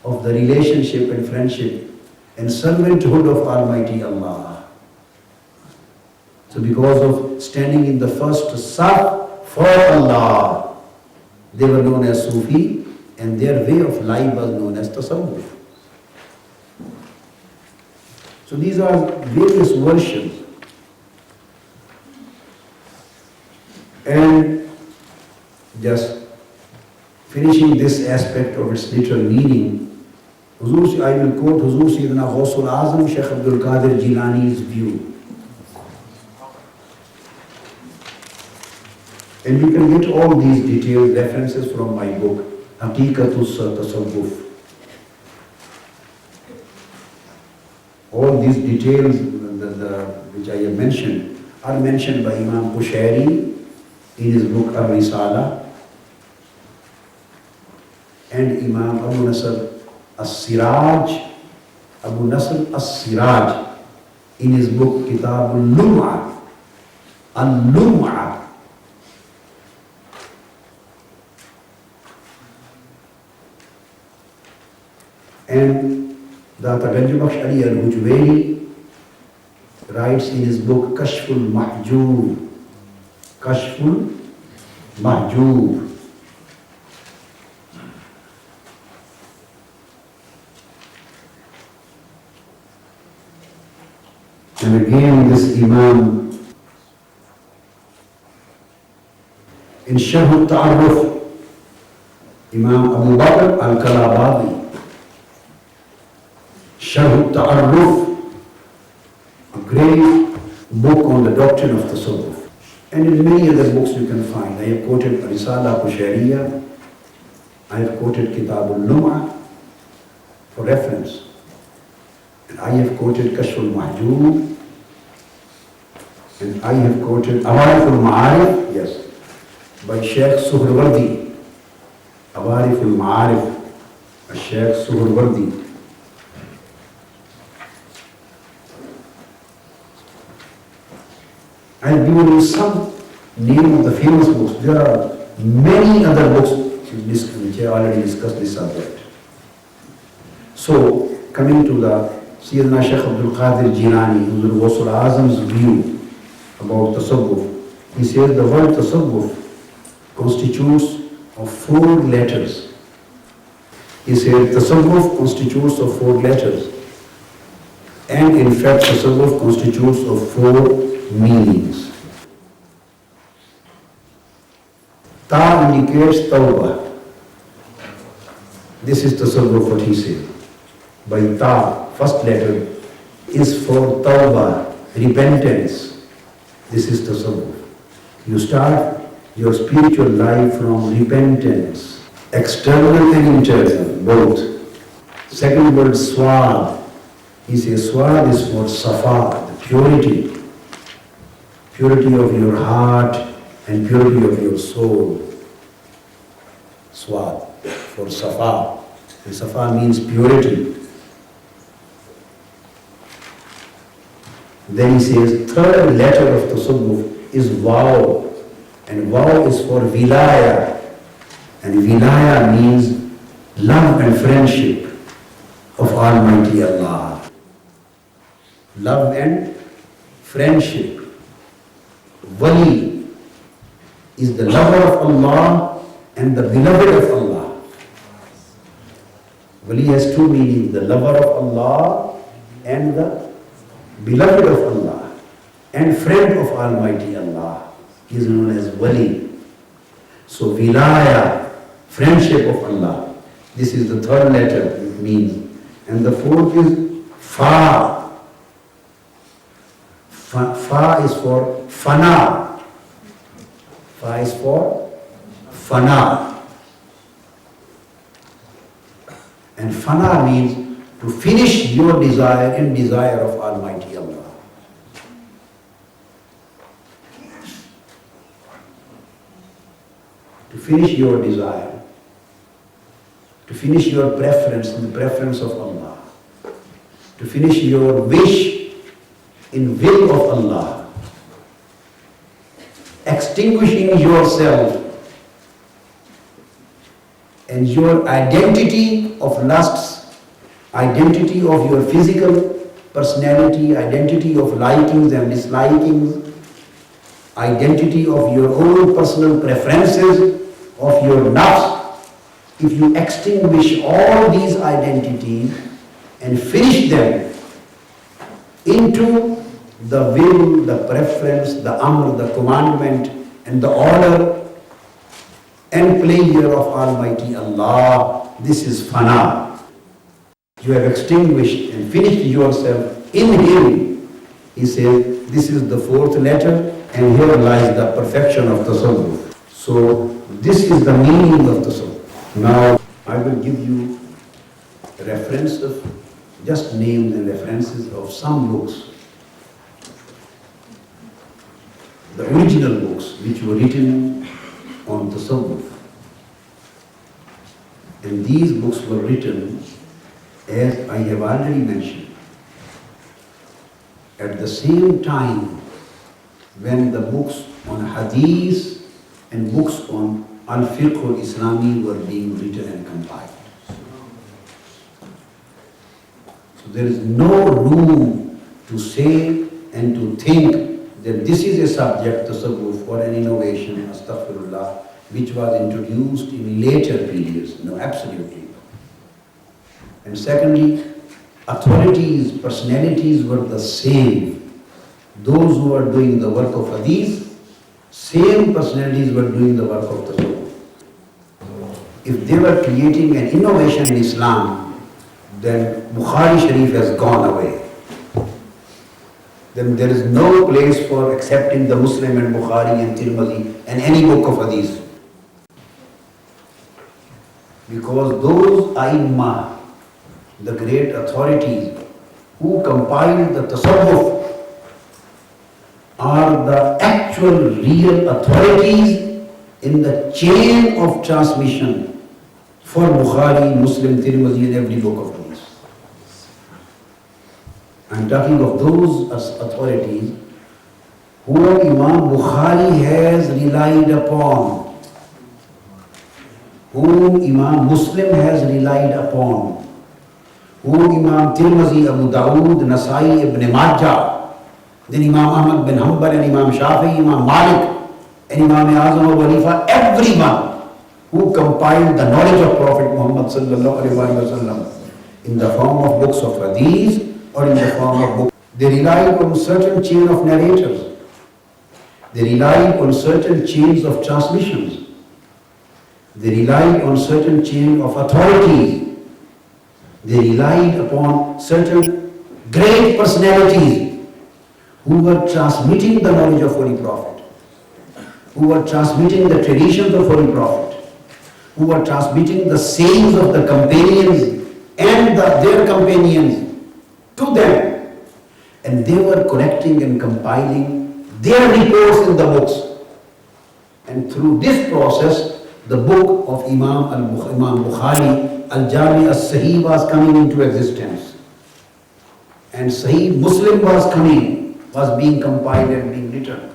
of the relationship and friendship and servanthood of Almighty Allah. So because of standing in the first saf for Allah, they were known as Sufi, and their way of life was known as Tasawwuf. So these are various versions. And just finishing this aspect of its literal meaning, I will quote Huzur Sayyidina Ghawsul-Azam Shaykh-ul-Qadri Jilani's view. And you can get all these detailed references from my book, Haqiqatus Tasawwuf. All these details which I have mentioned are mentioned by Imam Qushayri in his book Ar-Risala, and Imam Abu Nasr As-Siraj, in his book Kitab-ul-Lum'a, Al-Lum'a. And Dr. Ganjubakhsh Ali Al-Hujwairi writes in his book Kashful Mahjoob, Kashful Mahjoob. And again, this Imam in Shaykh-ul-Ta'arruf, Imam Abu Bakr Al-Kalabadi, Shaykh-ul-Ta'arruf, a great book on the doctrine of Tasawwuf. And in many other books you can find. I have quoted Risala Qushayriya, I have quoted Kitab-ul-Lum'ah for reference. And I have quoted Kashf-ul-Mahjub. And I have quoted Awarif-ul-Ma'arif, yes, by Shaykh Suhrawardi. Awarif-ul-Ma'arif, by Shaykh Suhrawardi. I have given you some name of the famous books. There are many other books which I already discussed this subject. So, coming to the Sayyidina Shaykh-ul-Qadri Jilani, who is Ghusul Azam's view about Tasawwuf, he says the word Tasawwuf constitutes of 4 letters. He said Tasawwuf constitutes of 4 letters. And in fact, Tasawwuf constitutes of 4 meanings. Ta indicates tawbah. This is Tasawwuf, what he said. By Ta, first letter, is for tawbah, repentance. This is Tasawwuf. You start your spiritual life from repentance, external and internal, both. Second word, swad. He says swad is for safa, the purity. Purity of your heart and purity of your soul. Swad, for safa. And safa means purity. Then he says, third letter of Tasawwuf is Vaw. And Vaw is for Vilaya. And Vilaya means love and friendship of Almighty Allah. Love and friendship. Wali is the lover of Allah and the beloved of Allah. Wali has 2 meanings, the lover of Allah and the beloved of Allah and friend of Almighty Allah. He is known as Wali. So Vilaya, friendship of Allah. This is the third letter it means. And the fourth is Fa. Fa is for Fana. Fa is for Fana. And Fana means to finish your desire in desire of Almighty Allah. To finish your desire, to finish your preference in the preference of Allah, to finish your wish in will of Allah, extinguishing yourself and your identity of lusts, identity of your physical personality, identity of likings and dislikings, identity of your own personal preferences, of your nafs. If you extinguish all these identities and finish them into the will, the preference, the amr, the commandment and the order and pleasure of Almighty Allah, this is fana. You have extinguished and finished yourself in Him. He says, this is the fourth letter and here lies the perfection of Tasawwuf. So, this is the meaning of Tasawwuf. Now, I will give you reference of just names and references of some books, the original books which were written on Tasawwuf. And these books were written, as I have already mentioned, at the same time when the books on Hadith and books on Al-Fiqh-ul-Islami were being written and compiled. So there is no room to say and to think that this is a subject, Tasawwuf, or an innovation, astaghfirullah, which was introduced in later periods. No, absolutely no. And secondly, authorities, personalities were the same. Those who were doing the work of Hadith, same personalities were doing the work of Tasawwuf. If they were creating an innovation in Islam, then Bukhari Sharif has gone away. Then there is no place for accepting the Muslim and Bukhari and Tirmidhi and any book of Hadith. Because those A'immah, the great authorities who compiled the Tasawwuf, are the actual real authorities in the chain of transmission for Bukhari, Muslim, Tirmidhi and every book of hadith. I'm talking of those authorities whom Imam Bukhari has relied upon, whom Imam Muslim has relied upon, whom Imam Tirmidhi, Abu Dawood, Nasai, Ibn Majah, then Imam Ahmad bin Hanbal and Imam Shafi, Imam Malik and Imam Azam Abu Hanifa, everyone who compiled the knowledge of Prophet Muhammad sallallahu alaihi wasallam in the form of books of hadith or in the form of books. They relied on certain chain of narrators. They relied on certain chains of transmissions. They relied on certain chain of authorities. They relied upon certain great personalities who were transmitting the knowledge of Holy Prophet, who were transmitting the traditions of Holy Prophet, who were transmitting the sayings of the companions and their companions to them. And they were collecting and compiling their reports in the books. And through this process, the book of Imam Bukhari, Al-Jami As-Sahih was coming into existence. And Sahih Muslim was being compiled and being written.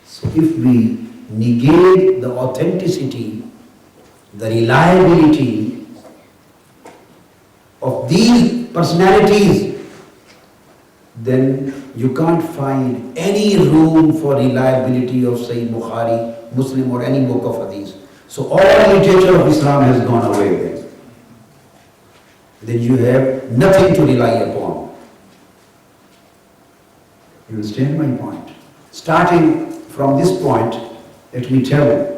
So if we negate the authenticity, the reliability of these personalities, then you can't find any room for reliability of Sahih Bukhari, Muslim or any book of hadith. So all literature of Islam has gone away then. Then you have nothing to rely upon. You understand my point? Starting from this point, let me tell you,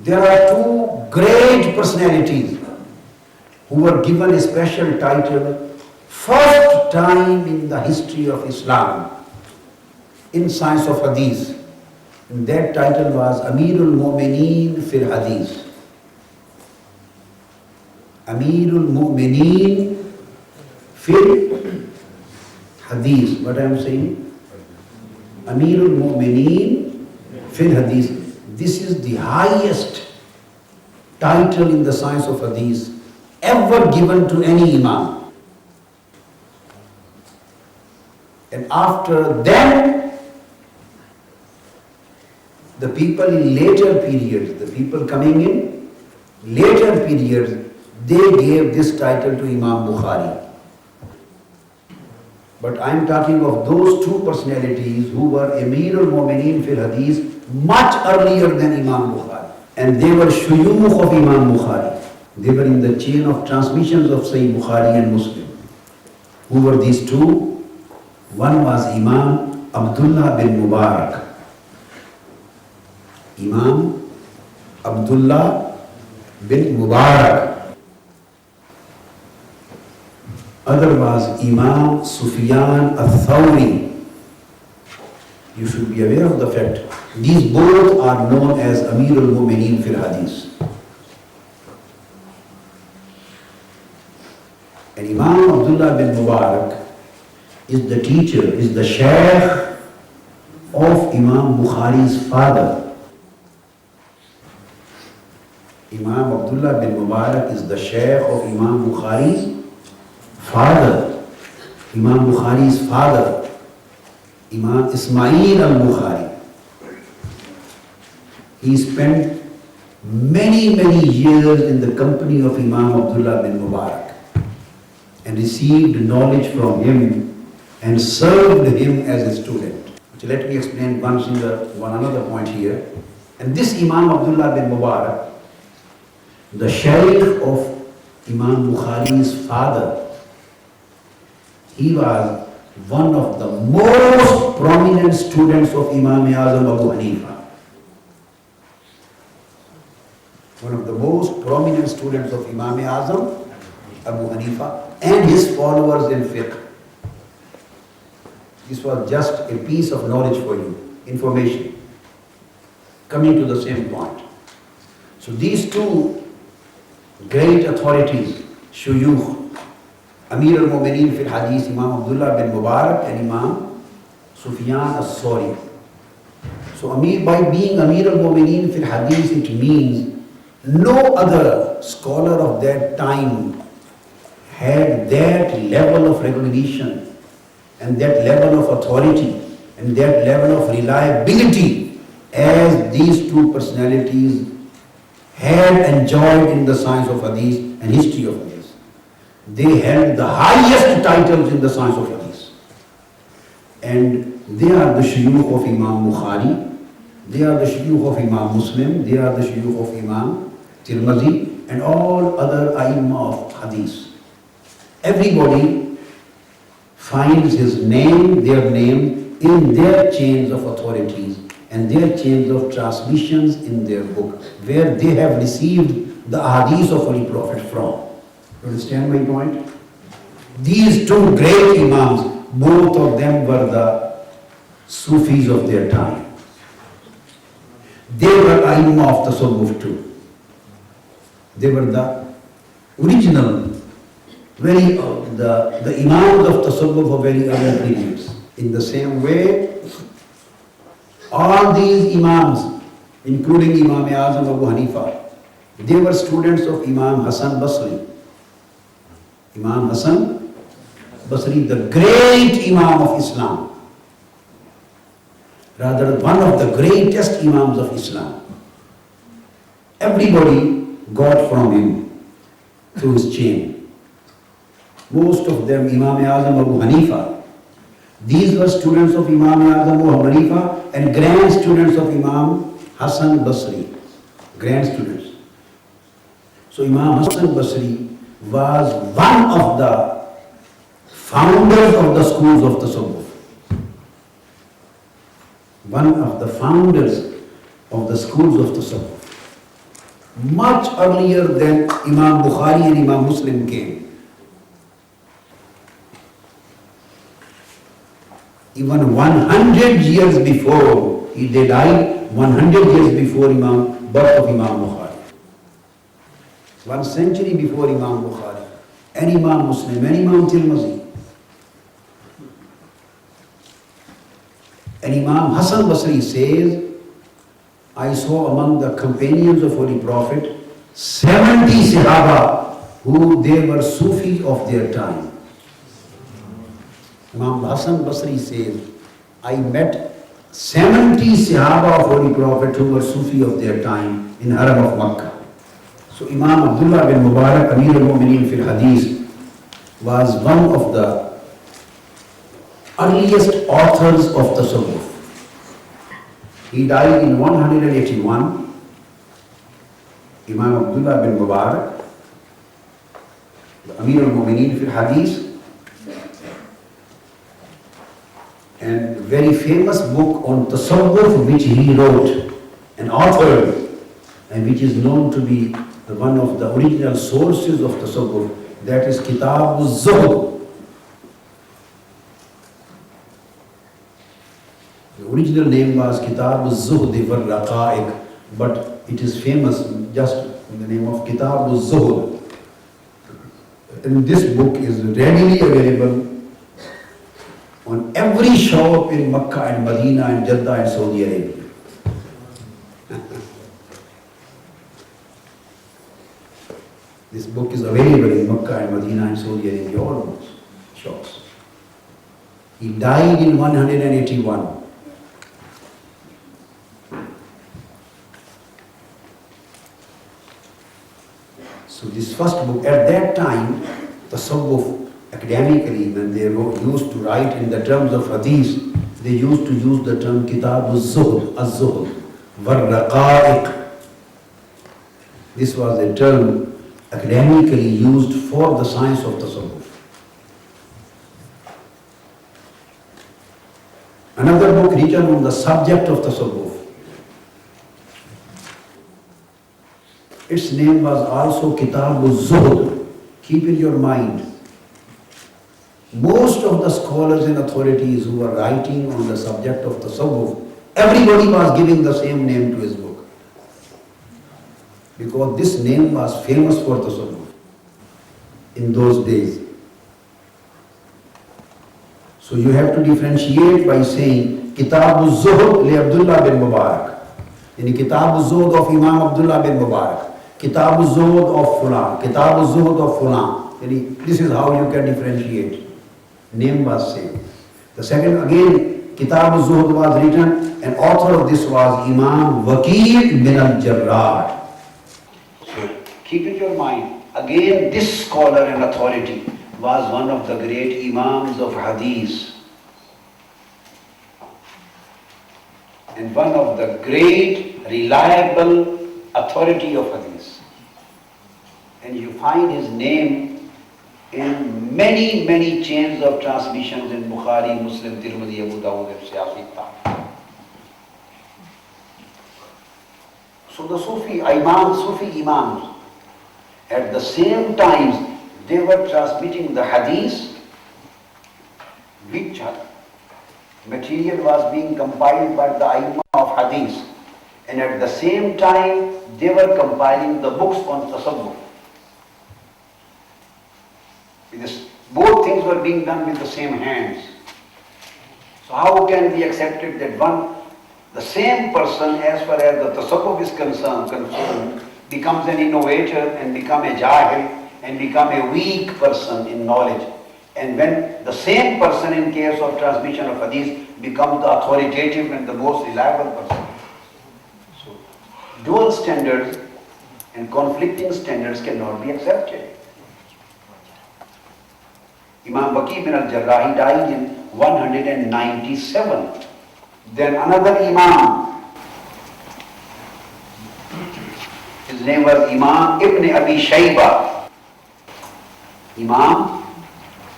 there are two great personalities who were given a special title, first time in the history of Islam, in science of hadith. And that title was Amirul Mu'mineen fil Hadith. Amirul Mu'mineen fil Hadith. What I am saying? Amirul Mu'mineen fil Hadith. This is the highest title in the science of Hadith ever given to any Imam. And after them, the people in later periods, the people coming in later periods, they gave this title to Imam Bukhari. But I am talking of those two personalities who were Amirul Mu'mineen fil Hadith much earlier than Imam Bukhari. And they were shuyukh of Imam Bukhari. They were in the chain of transmissions of Sahih Bukhari and Muslim. Who were these two? One was Imam Abdullah bin Mubarak. Imam Abdullah bin Mubarak. Other was Imam Sufyan al-Thawri. You should be aware of the fact. These both are known as Amirul Mu'mineen fil Hadith. And Imam Abdullah bin Mubarak is the teacher, is the Shaykh of Imam Bukhari's father. Imam Abdullah bin Mubarak is the Shaykh of Imam Bukhari's father. Imam Bukhari's father, Imam Ismail al-Bukhari. He spent many years in the company of Imam Abdullah bin Mubarak and received knowledge from him and served him as a student. So let me explain one another point here. And this Imam Abdullah bin Mubarak, the Shaykh of Imam Bukhari's father, he was one of the most prominent students of Imam Azam Abu Hanifa. One of the most prominent students of Imam Azam Abu Hanifa and his followers in fiqh. This was just a piece of knowledge for you, information. Coming to the same point. So these two great authorities, shuyukh, Amir al-Mu'mineen fil Hadith, Imam Abdullah bin Mubarak and Imam Sufyan al-Sawri. So by being Amir al-Mu'mineen fil Hadith, it means no other scholar of that time had that level of recognition and that level of authority and that level of reliability as these two personalities had enjoyed in the science of Hadith and history of Hadith. They held the highest titles in the science of Hadith. And they are the shuyukh of Imam Bukhari, they are the shuyukh of Imam Muslim, they are the shuyukh of Imam Tirmidhi and all other A'immah of Hadith. Everybody finds his name, their name, in their chains of authorities and their chains of transmissions in their book, where they have received the hadith of Holy Prophet from. You understand my point? These two great Imams, both of them were the Sufis of their time. They were A'immah of Tasawwuf too. They were the original, the Imams of Tasawwuf of very early periods. In the same way, all these Imams, including Imam Azam Abu Hanifa, they were students of Imam Hassan Basri. Imam Hassan Basri, the great Imam of Islam, rather one of the greatest Imams of Islam. Everybody got from him through his chain. Most of them, Imam Azam Abu Hanifa, these were students of Imam Azam Abu Hanifa and grand students of Imam Hassan Basri, grand students. So Imam Hassan Basri was one of the founders of the schools of Tasawwuf. One of the founders of the schools of Tasawwuf. Much earlier than Imam Bukhari and Imam Muslim came. Even 100 years before, they died 100 years before birth of Imam Bukhari. 1 century before Imam Bukhari, and Imam Muslim, and Imam Tirmidhi. And Imam Hassan Basri says, I saw among the companions of Holy Prophet 70 Sahaba who they were Sufis of their time. Imam Hassan Basri says, I met 70 Sahaba of Holy Prophet who were Sufi of their time in Haram of Makkah. So Imam Abdullah bin Mubarak, Amir al-Mu'mineen fil Hadith, was one of the earliest authors of Tasawwuf. He died in 181. Imam Abdullah bin Mubarak, Amir al-Mu'mineen fil Hadith, and very famous book on Tasawwuf which he wrote and authored, and which is known to be one of the original sources of Tasawwuf, that is Kitab-ul-Zuhd. The original name was Kitab-ul-Zuhd wal-Raqa'iq, but it is famous just in the name of Kitab-ul-Zuhd. And this book is readily available on every shop in Makkah and Medina and Jeddah and Saudi Arabia. This book is available in Makkah and Medina and Saudi Arabia, all those shops. He died in 181. So this first book, at that time, Tasawwuf, academically, when they used to write in the terms of hadith, they used to use the term Kitab-ul-Zuhd, Az-Zuhd, War-Raqa'iq. This was a term academically used for the science of Tasawwuf. Another book written on the subject of Tasawwuf, its name was also Kitab-ul-Zuhd. Keep in your mind, most of the scholars and authorities who were writing on the subject of Tasawwuf, everybody was giving the same name to his book. because this name was famous for Tasawwuf in those days. So you have to differentiate by saying Kitab-ul-Zuhd li Abdullah bin Mubarak, yani Kitab-ul-Zuhd of Imam Abdullah bin Mubarak, Kitab-ul-Zuhd of Fulan, Kitab-ul-Zuhd of Fulan. Yani this is how you can differentiate. Name was same. The second, again, Kitab-ul-Zuhd was written, and author of this was Imam Waqi' bin al-Jarrah. So keep in your mind, again this scholar and authority was one of the great Imams of Hadith and one of the great reliable authority of Hadith. And you find his name in many, many chains of transmissions in Bukhari, Muslim, Tirmidhi, Abu Dawud, and Siyasita. So the Sufi Imams, at the same time, they were transmitting the Hadith, which material was being compiled by the Imam of Hadith, and at the same time, they were compiling the books on Tasawwuf. Both things were being done with the same hands. So how can we accept it that the same person, as far as the Tasawwuf is concerned, becomes an innovator and become a jahil and become a weak person in knowledge, and when the same person in case of transmission of hadith becomes the authoritative and the most reliable person. So dual standards and conflicting standards cannot be accepted. Imam Waqi' bin al-Jarrah died in 197. Then another Imam, his name was Imam Ibn Abi Shayba. Imam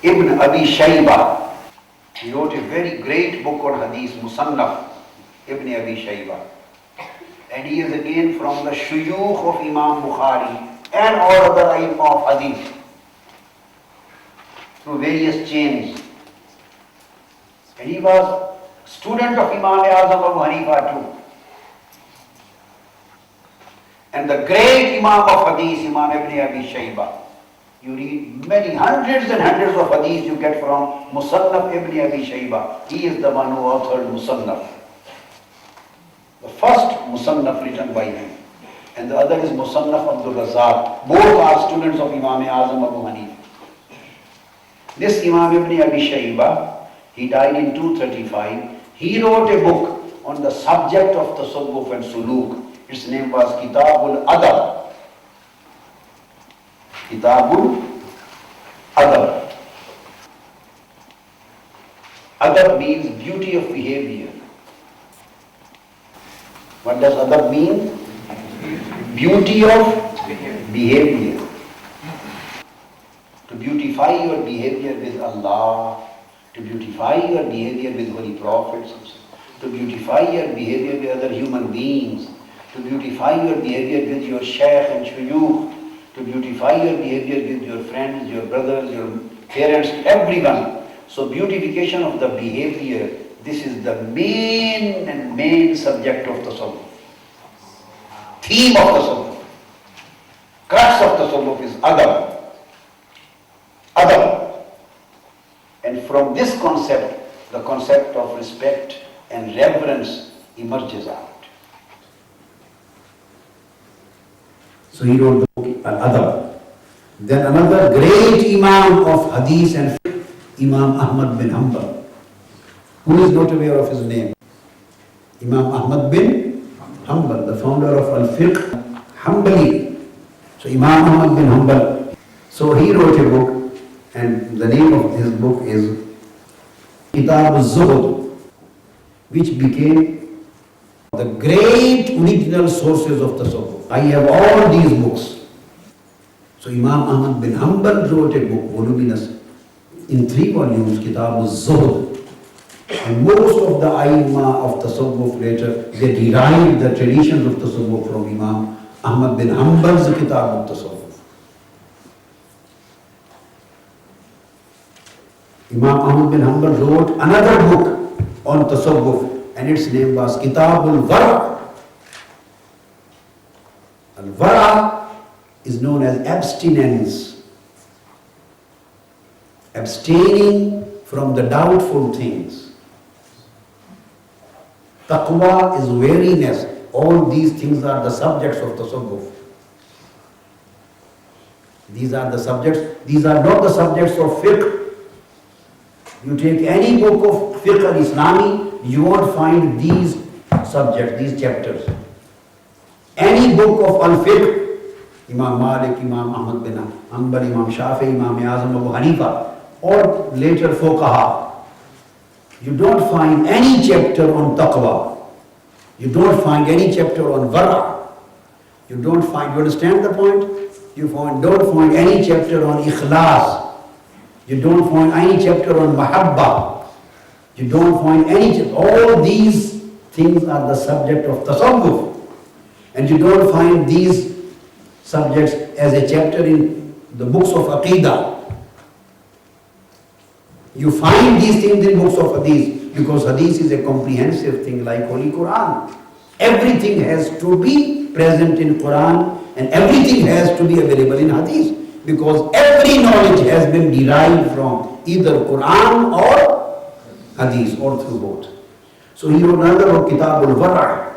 Ibn Abi Shayba. He wrote a very great book on Hadith, Musannaf Ibn Abi Shayba. And he is again from the shuyukh of Imam Bukhari and all other Imam of Hadith through various chains. And he was student of Imam Azam Abu Hanifa too. And the great Imam of Hadith, Imam Ibn Abi Shayba. You read many hundreds and hundreds of hadith you get from Musannaf Ibn Abi Shayba. He is the one who authored Musannaf. The first Musannaf written by him. And the other is Musannaf Abdul Razzaq. Both are students of Imam Azam Abu Hanifa. This Imam Ibn Abi Shayba, he died in 235. He wrote a book on the subject of Tasawwuf and Suluk. Its name was Kitab-ul-Adab. Kitab-ul-Adab. Adab means beauty of behavior. What does adab mean? Beauty of behavior. To beautify your behavior with Allah, to beautify your behavior with holy prophets, to beautify your behavior with other human beings, to beautify your behavior with your shaykh and shuyukh, to beautify your behavior with your friends, your brothers, your parents, everyone. So beautification of the behavior, this is the main subject of Tasawwuf. Theme of Tasawwuf. Crux of Tasawwuf is adab. Adab. And from this concept, the concept of respect and reverence emerges out. So he wrote the book Al-Adab. Then another great Imam of Hadith and Fiqh, Imam Ahmad bin Hanbal. Who is not aware of his name? Imam Ahmad bin Hanbal, the founder of Al-Fiqh Hanbali. So Imam Ahmad bin Hanbal. So he wrote a book, and the name of his book is Kitab-ul-Zuhd, which became the great original sources of Tasawwuf. I have all these books. So Imam Ahmad bin Hanbal wrote a book, voluminous, in 3 volumes, Kitab-ul-Zuhd. And most of the Aimma of Tasawwuf later, they derived the traditions of Tasawwuf from Imam Ahmad bin Hanbal's Kitab-ul-Tasawwuf. Imam Ahmad bin Hanbal wrote another book on Tasawwuf, and its name was Kitab-ul-Warq. Vara is known as abstinence, abstaining from the doubtful things. Taqwa is wariness. All these things are the subjects of Tasawwuf. These are the subjects. These are not the subjects of fiqh. You take any book of fiqh al-Islami, you won't find these subjects, these chapters. Any book of al-fiqh, Imam Malik, Imam Ahmad bin Hanbal, Imam Shafi, Imam Azam Abu Hanifa, or later fuqaha, you don't find any chapter on taqwa. You don't find any chapter on vara. You understand the point? You don't find any chapter on ikhlas. You don't find any chapter on mahabba. You don't find any, all these things are the subject of tasawwuf. And you don't find these subjects as a chapter in the books of aqidah. You find these things in books of hadith because hadith is a comprehensive thing like Holy Quran. Everything has to be present in Quran and everything has to be available in hadith because every knowledge has been derived from either Quran or hadith or through both. So he wrote another book, Kitabul Wara'.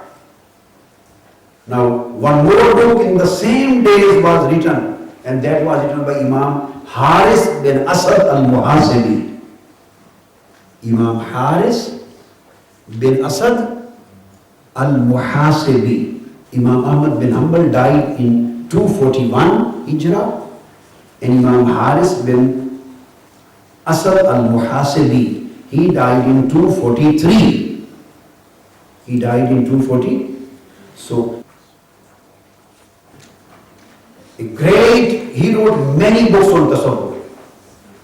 Now one more book in the same days was written, and that was written by Imam Haris bin Asad al-Muhasibi. Imam Haris bin Asad al-Muhasibi. Imam Ahmad bin Hanbal died in 241 Hijrah, and Imam Haris bin Asad al-Muhasibi, he died in 243. He died in 240. So he wrote many books on Tasawwuf.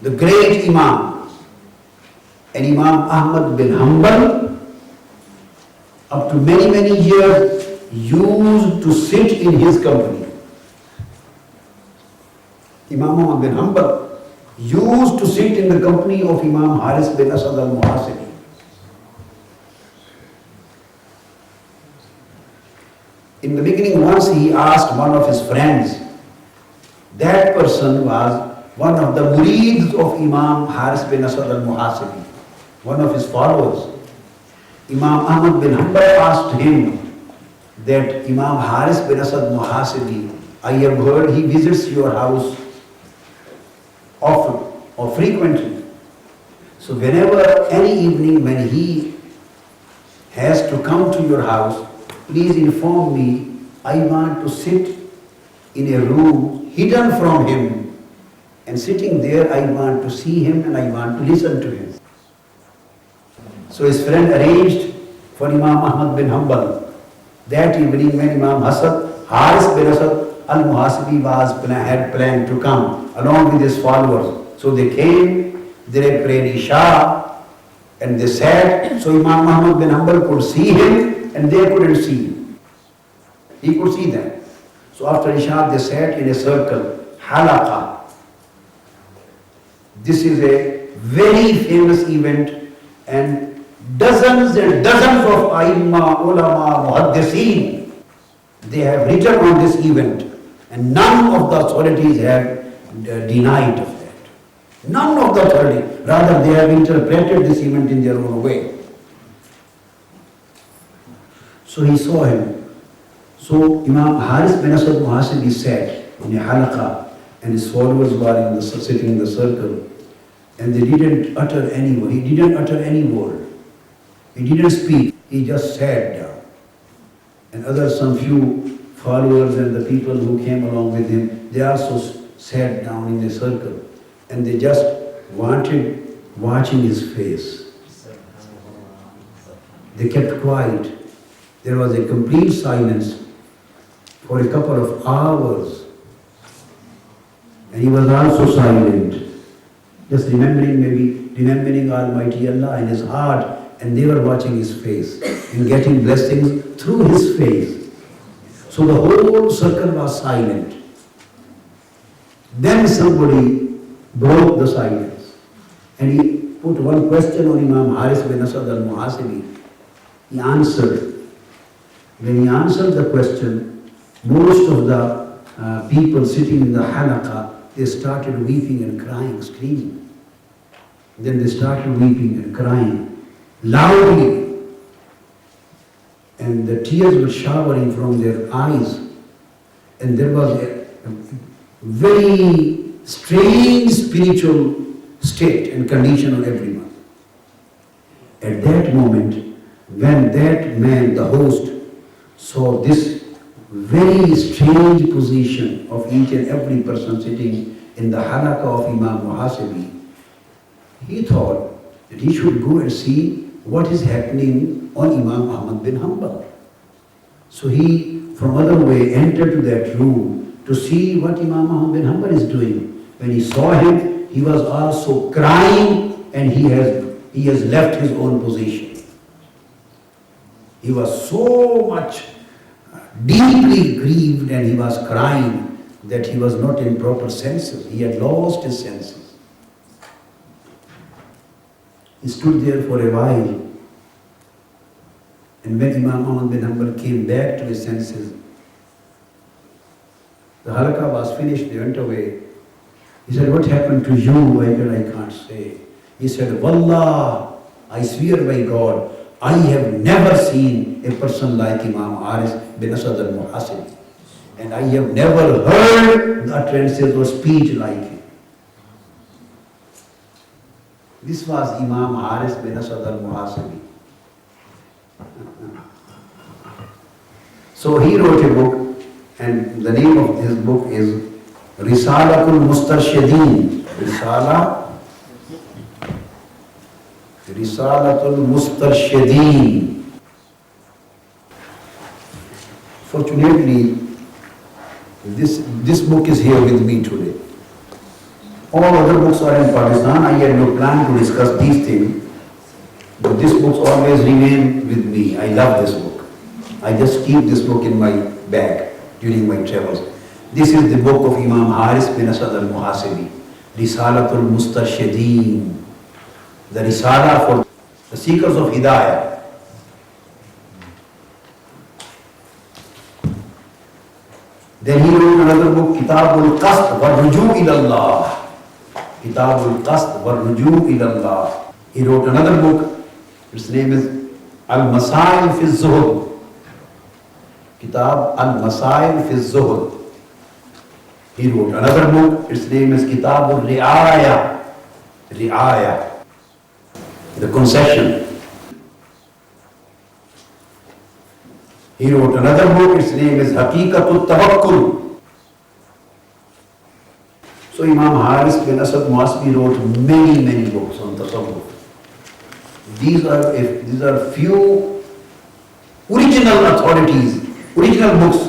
The great Imam. And Imam Ahmad bin Hanbal, up to many years, used to sit in his company. Imam Ahmad bin Hanbal used to sit in the company of Imam Haris bin Asad al-Muhasibi. In the beginning, once he asked one of his friends, that person was one of the murids of Imam Haris bin Asad al-Muhasibi, one of his followers. Imam Ahmad bin Hanbal asked him that Imam Haris bin Asad al-Muhasibi, I have heard he visits your house often or frequently. So whenever, any evening when he has to come to your house, please inform me. I want to sit in a room hidden from him, and sitting there I want to see him and I want to listen to him. So his friend arranged for Imam Ahmad bin Hanbal that evening when Imam Haris bin Asad al-Muhasibi had planned to come along with his followers. So they came, they prayed Isha, and they sat. So Imam Ahmad bin Hanbal could see him and they couldn't see him. He could see them. So after Isha they sat in a circle, halaqa. This is a very famous event, and dozens and dozens of Aimma, Ulama, Muhaddiseen, they have written on this event, and none of the authorities have denied of that. None of the authorities, rather they have interpreted this event in their own way. So he saw him. So Imam Haris bin Asad al-Muhasibi sat in a halaqa, and his followers were sitting in the circle, and they didn't utter any word. He didn't utter any word. He didn't speak. He just sat down. And some few followers and the people who came along with him, they also sat down in a circle, and they just wanted watching his face. They kept quiet. There was a complete silence for a couple of hours, and he was also silent, just remembering Almighty Allah in his heart, and they were watching his face and getting blessings through his face. So the whole circle was silent. Then somebody broke the silence, and he put one question on Imam Haris bin Asad al-Muhasibi. He answered. When he answered the question, most of the people sitting in the halaqah, they started weeping and crying, screaming. Then they started weeping and crying loudly. And the tears were showering from their eyes. And there was a very strange spiritual state and condition on everyone. At that moment, when that man, the host, saw this very strange position of each and every person sitting in the halaqah of Imam Muhasibi, he thought that he should go and see what is happening on Imam Ahmad bin Hanbal. So he, from other way, entered to that room to see what Imam Ahmad bin Hanbal is doing. When he saw him, he was also crying, and he has left his own position. He was so much deeply grieved, and he was crying that he was not in proper senses. He had lost his senses. He stood there for a while, and when Imam Ahmad bin Hanbal came back to his senses, the halaqah was finished, they went away. He said, "What happened to you?" I said, "I can't say." He said, "Wallah, I swear by God, I have never seen a person like Imam Haris bin Asad al-Muhasibi. And I have never heard the utterances or speech like him." This was Imam Haris bin Asad al-Muhasibi. So he wrote a book, and the name of his book is Risalatul Mustarshideen. Risalatul Mustarshideen. Fortunately, this book is here with me today. All other books are in Pakistan. I had no plan to discuss these things, but this book always remain with me. I love this book. I just keep this book in my bag during my travels. This is the book of Imam Haris bin Asad al-Muhasibi, Risalatul Mustarshideen, the Risala for the seekers of Hidayah. Then he wrote another book, Kitabul-Qasd wa Ruju' ila-Allah. Kitabul-Qasd wa Ruju' ila-Allah. He wrote another book, its name is Al-Masail fi Zuhud. Kitab Al-Masail fi Zuhud. He wrote another book, its name is Kitabul Ri'aya. Ri'aya, the concession. He wrote another book, its name is Haqiqatut Tawakkul. So Imam Haris bin Asad Muhasibi wrote many books on Tasawwuf. These are few original authorities, original books.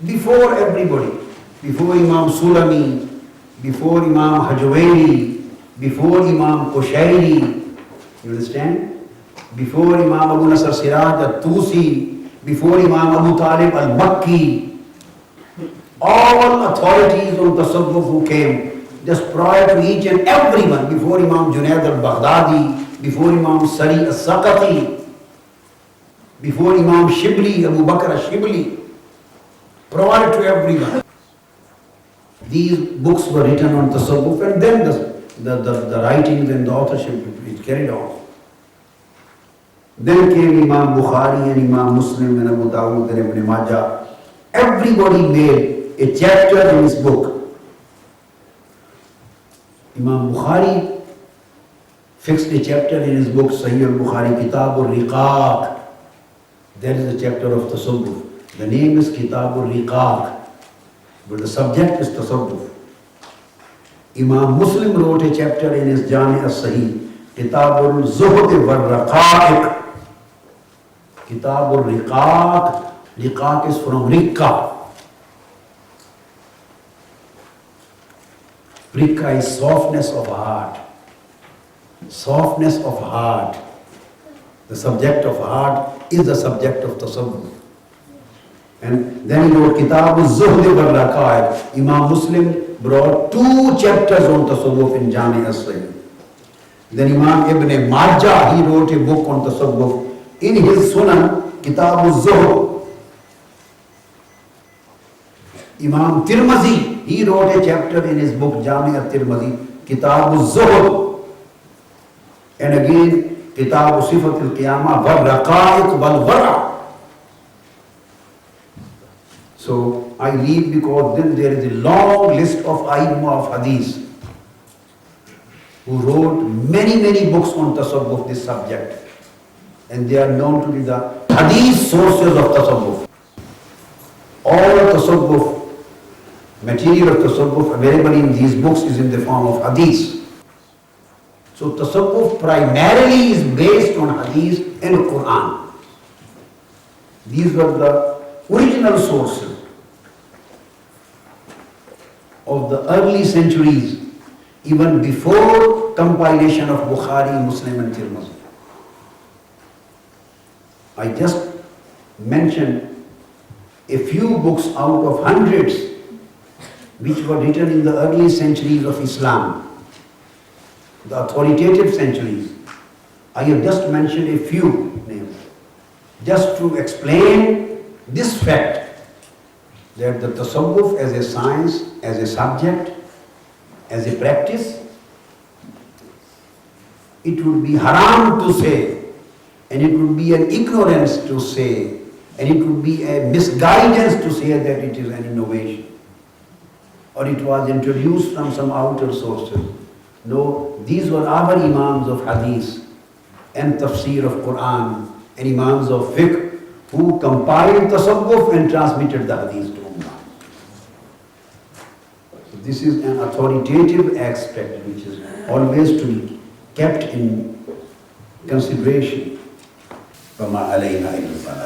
Before everybody, before Imam Sulami, before Imam Hajwairi, before Imam Qushairi, you understand? Before Imam Abu Nasr Siraj al-Tusi, before Imam Abu Talib al-Makki, all authorities on Tasawwuf who came, just prior to each and everyone, before Imam Junaid al-Baghdadi, before Imam Sari al-Saqati, before Imam Shibli, Abu Bakr al-Shibli, prior to everyone. These books were written on Tasawwuf, and then the writings and the authorship is carried on. Then came Imam Bukhari and Imam Muslim and Abu Dawud and Ibn Majah. Everybody made a chapter in his book. Imam Bukhari fixed a chapter in his book, Sahih al-Bukhari, Kitab-ul-Riqaq. That is the chapter of Tasawwuf. The name is Kitab-ul-Riqaq, but the subject is Tasawwuf. Imam Muslim wrote a chapter in his Jami' al-Sahih, Kitab-ul-Zuhd wal-Raqa'iq. Kitab-ul-Riqaq. Riqaq is from Riqqa. Riqqa is softness of heart. Softness of heart. The subject of heart is the subject of Tasawwuf. And then he wrote Kitab-ul-Zuhd wal-Raqa'iq. Imam Muslim brought 2 chapters on Tasawwuf in Jami' al-Sahih. Then Imam Ibn Majah, he wrote a book on Tasawwuf in his Sunan, Kitab-ul-Zuhd. Imam Tirmizi, he wrote a chapter in his book Jami al-Tirmizi, Kitab-ul-Zuhud, and again Kitab Sifat al-Qiyamah, wal-Raqa'iq wal-Wara'. So I leave because then there is a long list of Aimma of Hadith who wrote many books on Tasawwuf, this subject, and they are known to be the Hadith sources of Tasawwuf. All Tasawwuf, material of Tasawwuf available in these books is in the form of Hadith. So Tasawwuf primarily is based on Hadith and Quran. These were the original sources of the early centuries, even before compilation of Bukhari, Muslim and Tirmidhi. I just mentioned a few books out of hundreds which were written in the early centuries of Islam, the authoritative centuries. I have just mentioned a few names, just to explain this fact that the Tasawwuf as a science, as a subject, as a practice, it would be haram to say, and it would be an ignorance to say, and it would be a misguidance to say that it is an innovation, or it was introduced from some outer sources. No, these were our Imams of Hadith and Tafsir of Quran and Imams of Fiqh who compiled Tasawwuf and transmitted the Hadith to Ummah. So this is an authoritative aspect which is always to be kept in consideration.